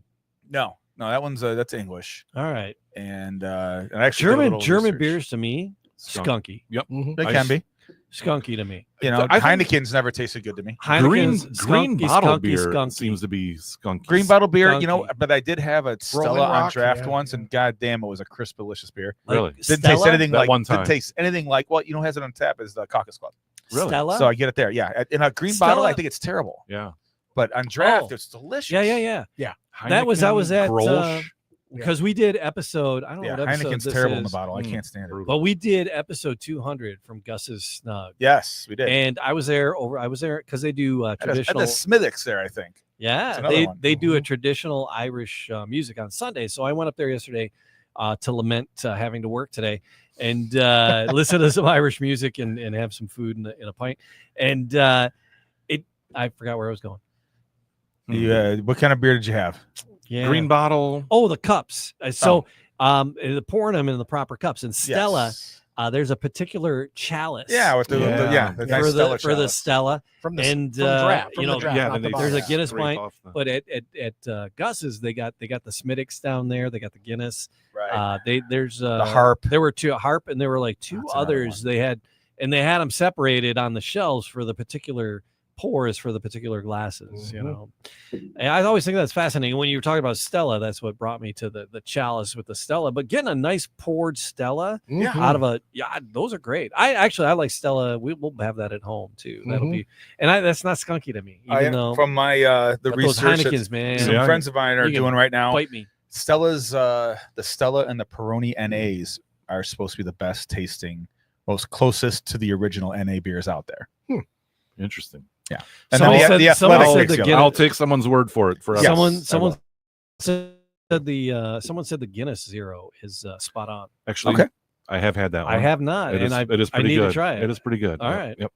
no, that one's that's English. All right. And I actually did a little German research. beers to me, skunky. Yep. They I can s- be. Skunky to me. I think- Heineken's never tasted good to me. Heineken's Green skunky, bottle skunky, beer skunky. seems to be skunky. Green bottle beer, Skunky. but I did have a Stella on Rock, draft yeah, once, yeah. and goddamn, it was a crisp, delicious beer. Really? Didn't taste anything That like one time. Didn't taste anything like what has it on tap is the Caucus Club. Really? Stella? So I get it there. Yeah, in a green bottle, I Stella? think it's terrible, Yeah. but on draft, Oh. it's delicious. Yeah. That was- I was Heineken, at, Grolsch. Because we did episode, I don't Yeah, know what episode Heineken's this terrible in is, the bottle. I Mm. can't stand it. Brutal. but we did episode 200 from Gus's Snug. Yes, we did. And I was there because they do At the traditional. Smithwick's there, I think. That's Yeah, another one. they do a traditional Irish music on Sunday. So I went up there yesterday to lament having to work today and listen to some Irish music and have some food in a pint. And I forgot where I was going. What kind of beer did you have? Yeah. Green bottle. Oh, the cups. So they're pouring them in the proper cups. And Stella, Yes. there's a particular chalice. Yeah, with the Yeah. nice for Stella the chalice. Stella. From the And, from draft. From you the know, draft, Yeah, not then the they bottle. There's a Guinness scrape pint, off the- but at Gus's they got the Smittix down there. They got the Guinness. Right. There's the harp. There were two, a harp, and there were like two That's another others. They had them separated on the shelves for the particular pours for the particular glasses. You Mhm. know, and I always think that's fascinating. When you were talking about Stella, that's what brought me to the chalice with the Stella. But getting a nice poured Stella Mhm. out of those are great. I like Stella. We'll have that at home too. That'll Mhm. be, and that's not skunky to me, even though from my the but those research that Heinekens, man, some Yeah. friends of mine are You can doing right now. bite me. Stella's the Stella and the Peroni NAs are supposed to be the best tasting, most closest to the original NA beers out there. Interesting. And Someone then the someone Athletic said makes the the other. Guinness- I'll take someone's word for it. For Yes, someone I said someone said the Guinness Zero is spot on. Actually, Okay. I have had that one. I have not, It and is I pretty need good. to try it. It is pretty good. All Yep, right. Yep.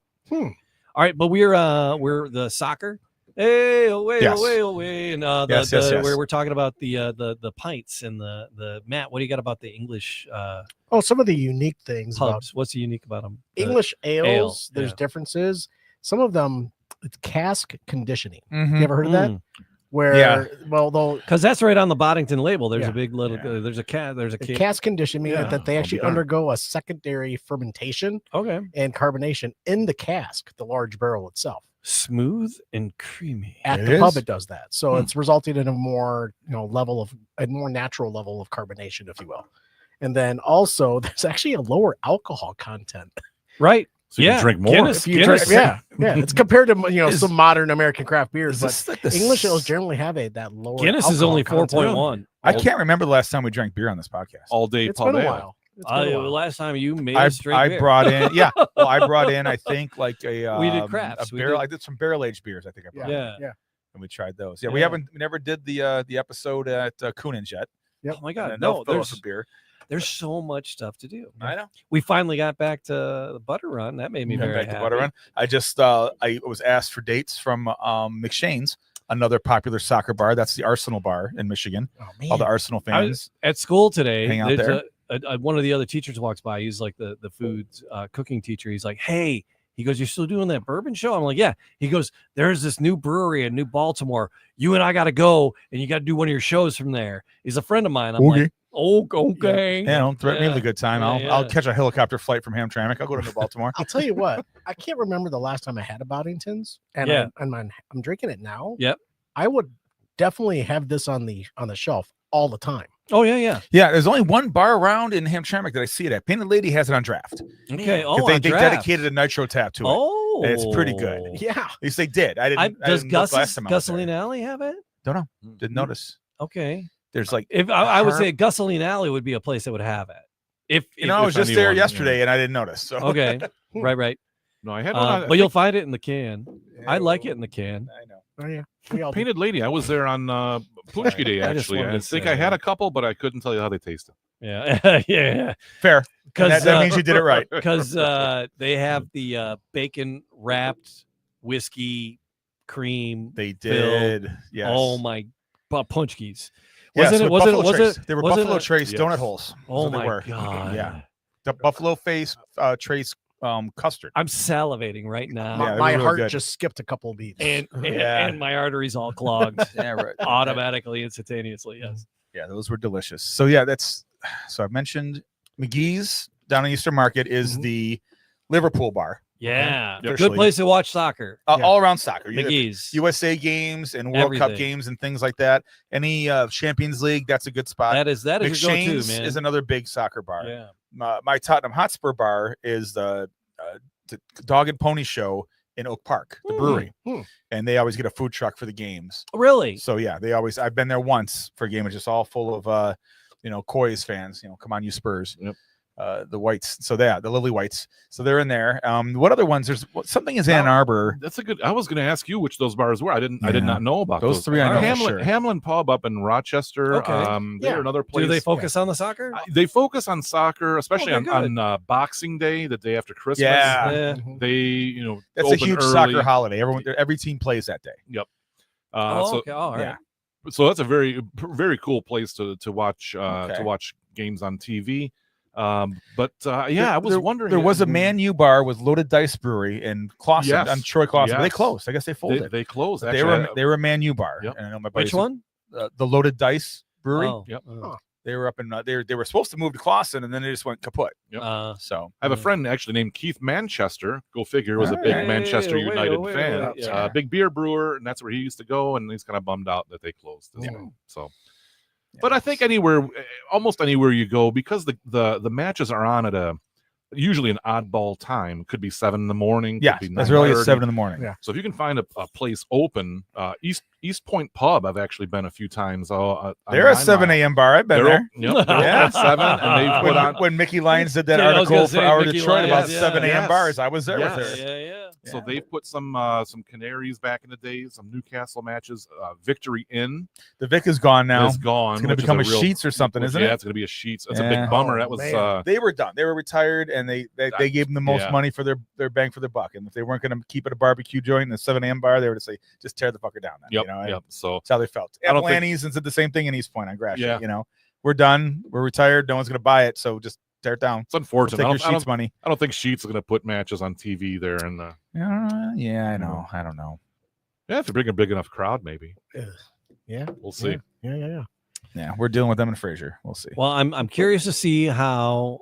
All right, but we're the soccer. Hey, away, Yes. away, and Yes. where we're talking about the pints and the Matt. What do you got about the English Oh, some of the unique things about pubs? What's unique about them? English ales. ale, There's yeah. differences. Some of them, it's cask conditioning. Mhm. You ever heard of that? where well they'll Because that's right on the Boddington label. There's Yeah. a big little. Yeah. There's a cat. There's a the kid. cask condition, meaning Yeah. that they I'll actually be darned. undergo a secondary fermentation Okay. and carbonation in the cask, the large barrel itself. Smooth and creamy. At It the pub, is? it does that, so it's resulting in a more a more natural level of carbonation, if you will. And then also, there's actually a lower alcohol content. Right. So you can drink more. Guinness. If you Guinness. drink, yeah, it's compared to Is- some modern American craft beers, Is but this like the English ales generally have that lower. Guinness is alcohol only content. 4.1. I can't remember the last time we drank beer on this podcast. All day It's pub been a ale. while. It's been a while. Last time you made I a straight beer. brought in, yeah. Well, I brought in, I think, like a We did crafts. a We barrel. did- I did some barrel aged beers. I think I brought in, Yeah. Yeah. and we tried those. Yeah, Yeah. we never did the episode at Coonan's yet. Oh my God. And No, they'll fill us there's with beer. there's so much stuff to do. I know. We finally got back to the butter run. That made me Got very back to happy. Butter Run. I just I was asked for dates from McShane's, another popular soccer bar. That's the Arsenal bar in Michigan. Oh man, All the Arsenal I fans. was at school today. Hang out there's one of the other teachers walks by. He's like the food cooking teacher. He's like, hey, he goes, you're still doing that bourbon show? I'm like, yeah. He goes, there's this new brewery in New Baltimore. You and I got to go, and you got to do one of your shows from there. He's a friend of mine. I'm like, oh, okay. Yeah, don't threaten me with Yeah. a good time. Yeah, I'll yeah. catch a helicopter flight from Hamtramck. I'll go to New Baltimore. I'll tell you what. I can't remember the last time I had a Boddington's, and Yeah. I'm drinking it now. Yep. I would definitely have this on the shelf all the time. Oh, yeah, yeah. Yeah, there's only one bar around in Hamtramck that I see it at. Painted Lady has it on draft. Okay. 'Cause Oh, they on draft. dedicated a nitro tap to it. Oh, And it's pretty good. Yeah. At least they did. I didn't. I Does didn't look last Gus time I was there. Gasoline Alley have it? Didn't notice. Okay. There's like, If I would Har- say Gasoline Alley would be a place that would have it. If I was just there anyone, yesterday and I didn't notice. So okay, right. No, I had one. I But you'll think find it in the can. I like it in the can. I know. Oh yeah. We all do. Painted Lady. I was there on Punchki Day. I just Actually, wanted I to think say- I had a couple, but I couldn't tell you how they tasted. Yeah, yeah. Fair. Because That means you did it right. because they have the bacon wrapped whiskey cream. They Phil. did. Yes. Oh my, punchkies. Yes, Wasn't it? with Was it? Buffalo Was Trace. it? They were was it Buffalo a- Trace Yes. donut holes. That's Oh what they my were. god. Yeah. The Buffalo Face Trace custard. I'm salivating right now. Yeah, they My were real heart good. just skipped a couple of beats. And, Yeah. and my arteries all clogged Yeah, right. automatically, instantaneously. Yes. Yeah, those were delicious. So yeah, so I mentioned McGee's down in Eastern Market is Mhm. the Liverpool bar. Yeah. Yep. Good place to watch soccer. Yeah. All around soccer. McGee's. USA games and World Cup Everything. games and things like that. Any Champions League, that's a good spot. That is your go-to, McShane's man. is another big soccer bar. Yeah. My Tottenham Hotspur bar is the Dog and Pony Show in Oak Park, the brewery, and they always get a food truck for the games. Really? So yeah, they always. I've been there once for a game. It's just all full of Coys fans. Come on, you Spurs. Yep. The Whites. So the Lily Whites. So they're in there. What other ones? There's something is Ann Arbor. That's a good. I was going to ask you which those bars were. I did Yeah. not know about Those three I know for Hamlin, sure. Hamlin Pub up in Rochester. Okay. They're Yeah. another place. Do they focus on the soccer? They focus on soccer, especially Okay, on Boxing Day, the day after Christmas. Yeah. Yeah. Mhm. They That's a open huge early. soccer holiday. Every team plays that day. Oh, okay. All right. yeah. So that's a very cool place to watch Okay. to watch games on TV. I was wondering. There was a Man U bar with Loaded Dice Brewery in Clawson Yes. on Troy Clawson. But they Yes. closed. I guess they folded. They closed. But Actually, they were a Man U bar. Yep. And I know my Which buddies- one? The Loaded Dice Brewery. Oh. Yep. Oh. They were up in. They were supposed to move to Clawson, and then they just went kaput. So I have a friend actually named Keith Manchester. Go figure, was a big Hey, Manchester wait, United wait, fan. wait, yeah. Big beer brewer, and that's where he used to go. And he's kind of bummed out that they closed. as well. So, but I think almost anywhere you go, because the matches are on at usually an oddball time. Could be 7 in the morning. yeah, could be as early as 9:30. 7 in the morning. Yeah. So if you can find a place open, East Point Pub, I've actually been a few times. They're a 7 a.m. bar. I've been there. Yep, they're Yeah. open at 7, and they put on. When Mickey Lyons did that Yeah, I was article gonna for say, Our Mickey Detroit about Lyons, 7 a.m. yes. bars, I was there Yes. with her. Yeah. So Yeah. they've put some Canaries back in the day, some Newcastle matches. Victory Inn The Vic is gone now. is gone. It's going to which is become a real- Sheets or something, isn't yeah, it? it's going to be a Sheets. It's a Yeah. big bummer. Oh, That was man. They were done. They were retired, and they gave them the most Yeah. money for their bang for their buck. And if they weren't going to keep it a barbecue joint in a 7 a.m. bar, they were to say, just tear the fucker down. Then, yep, and yep. So That's how they felt. I don't think- Atlantis and said the same thing in East Point on Gratiot. Yeah. We're done. We're retired. No one's going to buy it, so just tear it down. it's We'll unfortunate. take I your don't, I, Sheets don't, money. I don't think Sheets is going to put matches on TV there, and Yeah, I know. I don't know. yeah, if you bring a big enough crowd, maybe. Yeah. We'll see. Yeah. Yeah, we're dealing with them in Fraser. We'll see. Well, I'm curious to see how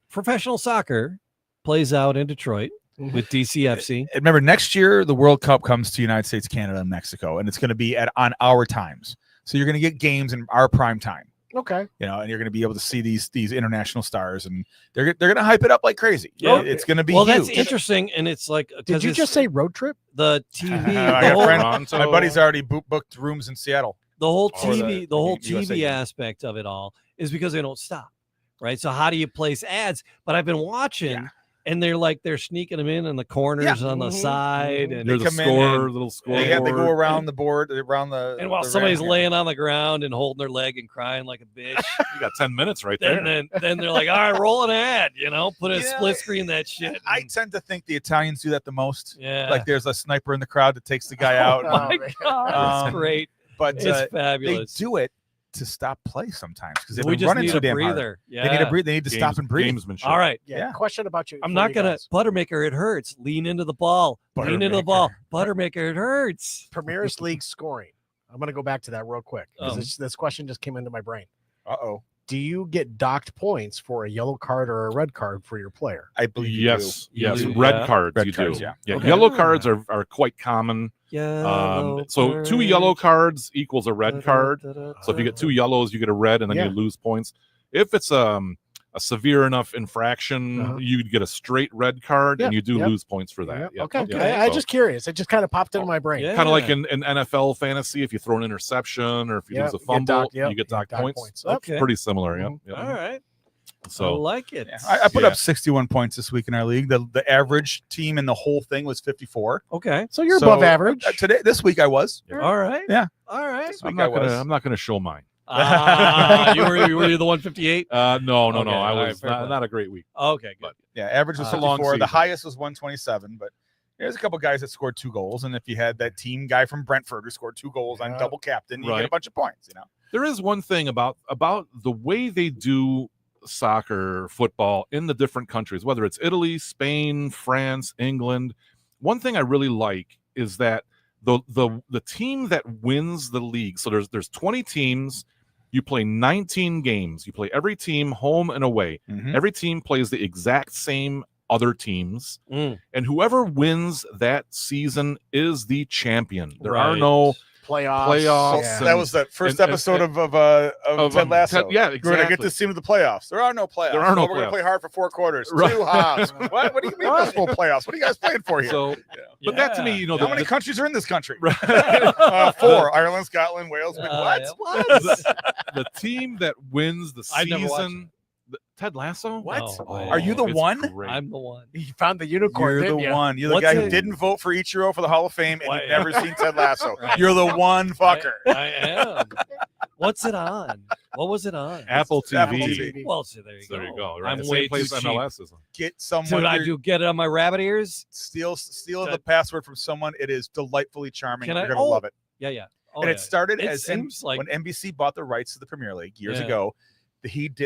professional soccer plays out in Detroit with DCFC. Remember, next year the World Cup comes to United States, Canada, and Mexico, and it's going to be on our times. So you're going to get games in our prime time. Okay. You know, and you're going to be able to see these international stars, and they're going to hype it up like crazy. Yeah. It's going to be Well, huge. that's interesting, and it's like, Did you just say road trip? the TV? I the got whole- a friend, Toronto. my buddy's already booked rooms in Seattle. the whole For the TV, the whole USA TV game. aspect of it all is because they don't stop, right? So how do you place ads? But I've been watching, Yeah. and they're sneaking them in the corners on the Mhm, side, mhm. and There's a come in score, and little score. They go around the board, around the. and while the somebody's ramp. laying on the ground and holding their leg and crying like a bitch, You got 10 minutes right there. then they're like, all right, roll an ad, put a Yeah, split screen that shit. I and- tend to think the Italians do that the most. yeah, Like there's a sniper in the crowd that takes the guy out. Oh, my man. God, it's Um, great. But It's they fabulous. do it to stop play sometimes because they've We been just running need so a damn hard. breather. Yeah. They need a breathe. They need to stop and breathe. Gamesmanship. All right. Yeah. Yeah. Question about you. I'm for not you gonna guys. Buttermaker. It hurts. Lean into the ball. Lean into the ball. Buttermaker. It hurts. Premier's League scoring. I'm gonna go back to that real quick because Oh. this question just came into my brain. Uh-oh. Do you get docked points for a yellow card or a red card for your player? I believe you Yes, You yes. do, Red yeah. cards, Red you cards, do. yeah. Okay. Yellow cards are quite common. Yeah. So 2 yellow cards equals a red card. So if you get 2 yellows, you get a red, and then Yeah. you lose points. If it's a severe enough infraction, Uh-huh. you'd get a straight red card, Yep, and you do yep. lose points for that. Yeah, Yep, okay. yep. I So, just curious. It just kind of popped into my brain. Yeah. kind of like in NFL fantasy, if you throw an interception or if you Yep, lose a you get fumble, docked, yep, you get docked docked points. points. That's Okay. pretty similar. Yep, Mhm. yep. All right. I So like it. Yeah. I put Yeah. up 61 points this week in our league. The average team in the whole thing was 54. Okay. So you're So, above average. This week I was. All right. Yeah. All right. This I'm week I not was. gonna show mine. You were the 158. No. Okay, I all right, was fair play. not a great week. Okay, good. Yeah, average was It's a 54. long The season. highest was 127, but there's a couple guys that scored 2 goals. And if you had that team guy from Brentford who scored 2 goals on Yeah. double captain, you get a Right. bunch of points, There is one thing about the way they do soccer, football in the different countries, whether it's Italy, Spain, France, England. One thing I really like is that the team that wins the league. So there's 20 teams. You play 19 games. You play every team home and away. Mhm. Every team plays the exact same other teams, Mm. and whoever wins that season is the champion. There are Right. no Playoffs. Playoffs. Yeah. That was the first And- episode of Ted Lasso. yeah, We're going to get exactly. this team to the playoffs. There are no playoffs. There are no We're going to playoffs. play hard for 4 quarters. Right. 2 halves. What do you mean there's no playoffs? What are you guys playing for here? So, but that to me, you know, How many countries are in this country? Right. 4. Ireland, Scotland, Wales. What? What? the team that wins the I'd never watched season, Ted Lasso. What? No. Are you the it's one? great. I'm the one. You found the unicorn. You're the didn't you? one. You're the What's guy who it? didn't vote for Ichiro for the Hall of Fame and Why- you've never seen Ted Lasso. Right. You're the one fucker. I am. What's it on? What was it on? Apple TV. Apple TV. Well, so there you So go. there you go. Right. I'm The way same place too cheap. MLS is. Get So someone. I do get it on my rabbit ears. Steal That- the password from someone. It is delightfully charming. Can You're I- gonna oh, love it. Yeah, yeah. Oh, and yeah. it started It as seems like when NBC bought the rights to the Premier League years Yeah. ago.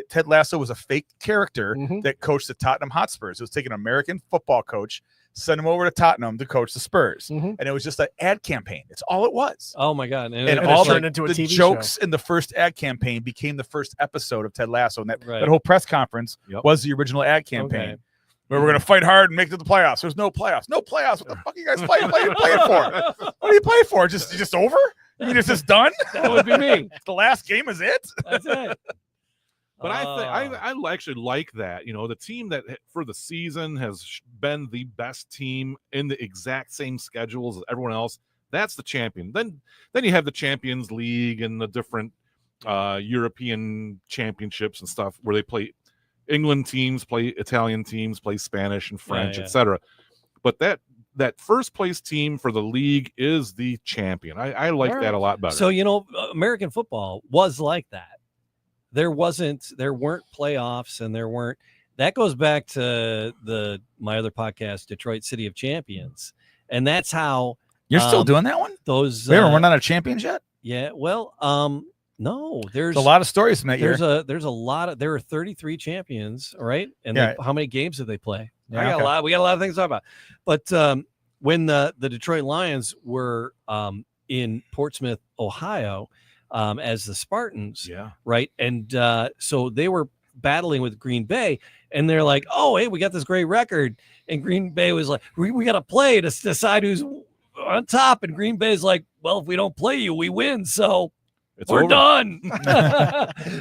Ted Lasso was a fake character Mhm. that coached the Tottenham Hotspurs. It was taking an American football coach, sent him over to Tottenham to coach the Spurs, Mhm. and it was just an ad campaign. It's all it was. oh my god, And it all turned the, into a the TV jokes in the first ad campaign became the first episode of Ted Lasso. And that Right. whole press conference Yep. was the original ad campaign. Okay. Where we're going to fight hard and make it to the playoffs. There's no playoffs. No playoffs. What the fuck are you guys playing for? What do you play for? Just over? You mean it's just done? That would be me. The last game is it? That's it. But I think Ah. I actually like that. You know, the team that for the season has been the best team in the exact same schedules as everyone else. That's the champion. Then you have the Champions League and the different European championships and stuff where they play England teams, play Italian teams, play Spanish and French, yeah. etc. But that first place team for the league is the champion. I like All that right. a lot better. So American football was like that. There weren't playoffs, and there weren't. That goes back to my other podcast, Detroit City of Champions, and that's how You're still Um, doing that one? those. We're not out of champions yet? Yeah. Well, no. There's There's a lot of stories from that year. There's a lot of. There are 33 champions, right? And Yeah. how many games did they play? Yeah, I got okay. a lot. We got a lot of things to talk about. But when the Detroit Lions were in Portsmouth, Ohio, as the Spartans. Yeah. Right. And so they were battling with Green Bay, and they're like, oh, hey, we got this great record. And Green Bay was like, we got to play to decide who's on top. And Green Bay's like, well, if we don't play you, we win. So we're over. done.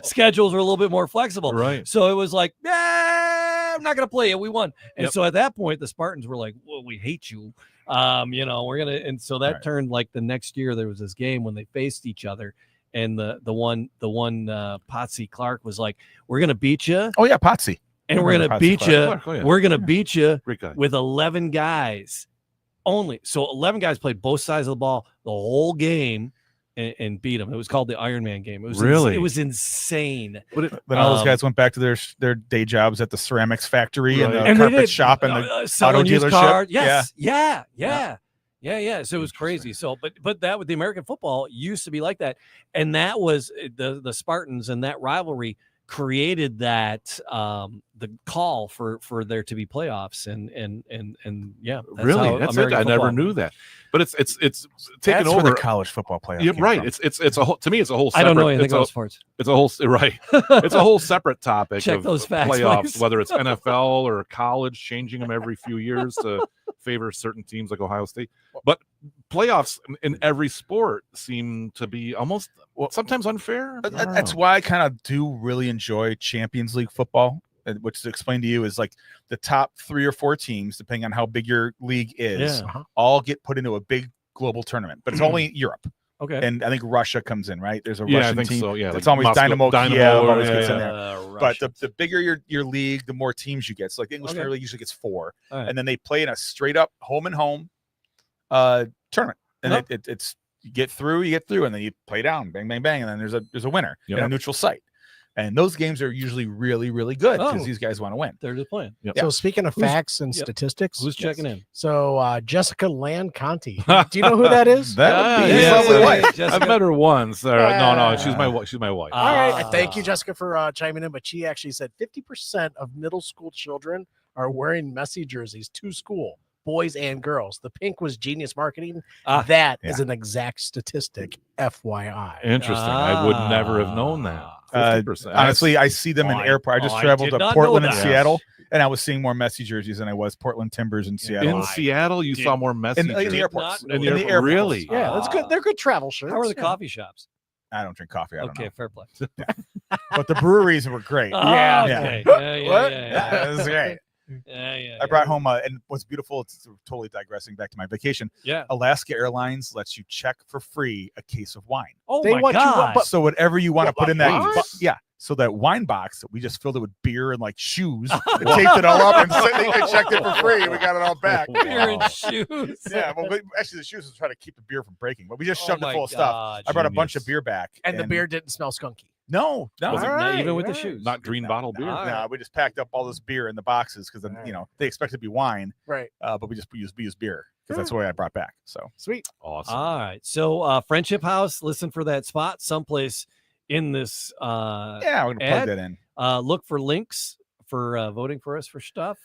Schedules are a little bit more flexible. Right. So it was like, I'm not going to play you. We won. And Yep. so at that point, the Spartans were like, well, we hate you. We're going to, and so that turned like the next year, there was this game when they faced each other. And the one Potsy Clark was like, we're going to beat you. Oh yeah, Potsy. And we're going to beat you. Oh, yeah. We're going to beat you Great guy. with 11 guys only. So 11 guys played both sides of the ball the whole game and beat them. It was called the Iron Man game. It was Really? it was insane. Then all those guys went back to their day jobs at the ceramics factory and the Right. carpet shop and the selling auto used dealership. cars. Yes. Yeah. So it was crazy. So, but that with the American football used to be like that, and that was the Spartans, and that rivalry created that the call for there to be playoffs, and yeah, that's Really? how That's it. American I never football- knew that. But it's taken That's where over. the college football playoff. Yeah, came right. from. It's a whole. To me, it's a whole. Separate, I don't know anything it's about a, sports. It's a whole right. It's a whole separate topic. Check of those facts, playoffs, please. whether it's NFL or college, changing them every few years to favor certain teams like Ohio State. But playoffs in every sport seem to be almost sometimes unfair. I don't That's know. why I kind of do really enjoy Champions League football, which to explain to you is like the top 3 or 4 teams, depending on how big your league is, Yeah. all get put into a big global tournament. But it's only Europe, Okay. and I think Russia comes in, right? There's a Yeah, I Russian think team. so. Yeah, It's like always Dynamo Kiev or- always yeah, gets in yeah. there. But the bigger your league, the more teams you get. So like the English Okay. Premier League usually gets 4, All right. and then they play in a straight up home and home tournament. And Huh. it's you get through, and then you play down, bang, bang, bang, and then there's a winner in a Yep. neutral site. And those games are usually really, really good because Oh. these guys want to win. They're just playing. Yep. So speaking of Who's- facts and yep. statistics, Who's checking in? So Jessica Lanconti. Do you know who that is? That would be Yeah, his yeah, lovely yeah. wife. Jessica. I've met her once. No, Yeah. she's my wife. All right. Ah. Thank you, Jessica, for chiming in. But she actually said 50% of middle school children are wearing Messi jerseys to school, boys and girls. The pink was genius marketing. Ah, That is an exact statistic, FYI. Interesting. I would never have known that. 50%. Honestly, I see them in Oh, I- airport. I just I traveled did to not Portland know and that. Seattle, and I was seeing more Messi jerseys than I was Portland Timbers in Seattle. in Seattle, you saw more Messi. In the jerseys. airports. Not In the know airport, that. really? Yeah, that's good. They're good travel shirts. How are the Yeah. coffee shops? I don't drink coffee. I don't Okay, know. fair play. But the breweries were great. Ah, Yeah. okay. What? Yeah. It was great. Yeah. I brought home and what's beautiful, it's totally digressing back to my vacation. Yeah. Alaska Airlines lets you check for free a case of wine. Oh They my want you- god. but- So whatever you want to put in that, What? so that wine box, we just filled it with beer and like shoes, and taped it all up, and they checked it for free. And we got it all back. Beer and Wow. shoes. Yeah, well, actually, the shoes was trying to keep the beer from breaking, but we just Oh shoved it my full of stuff. God, I brought a bunch genius. of beer back, And the beer didn't smell skunky. No, Was it Not Alright, even with the alright. shoes. Not green bottle beer. All no, right. we just packed up all this beer in the boxes because then they expect it to be wine, Right. but we used beer because that's what I brought back. So Sweet. Awesome. All right. So Friendship House, listen for that spot someplace in this yeah, we're gonna plug Ed? that in. look for links for voting for us for stuff.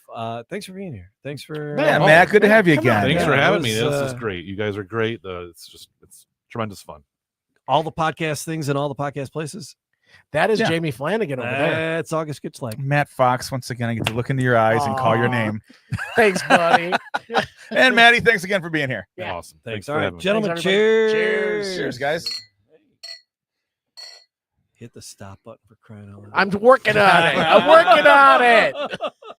Thanks for being here. Thanks for Yeah, Oh, Matt, good to have you come on. again. Thanks yeah, for that having me. was, This is great. You guys are great. It's tremendous fun. all the podcast things in all the podcast places. That is Yeah. Jamie Flanagan over there. That's August Gitschlag. Matt Fox, once again, I get to look into your eyes and call your Aw. name. Thanks, buddy. And Maddie, thanks again for being here. Yeah. Awesome. Thanks. for All right, having me. gentlemen. Thanks, everybody. Cheers. Cheers, guys. Hit the stop button for crying out loud. I'm working on it. I'm working on it.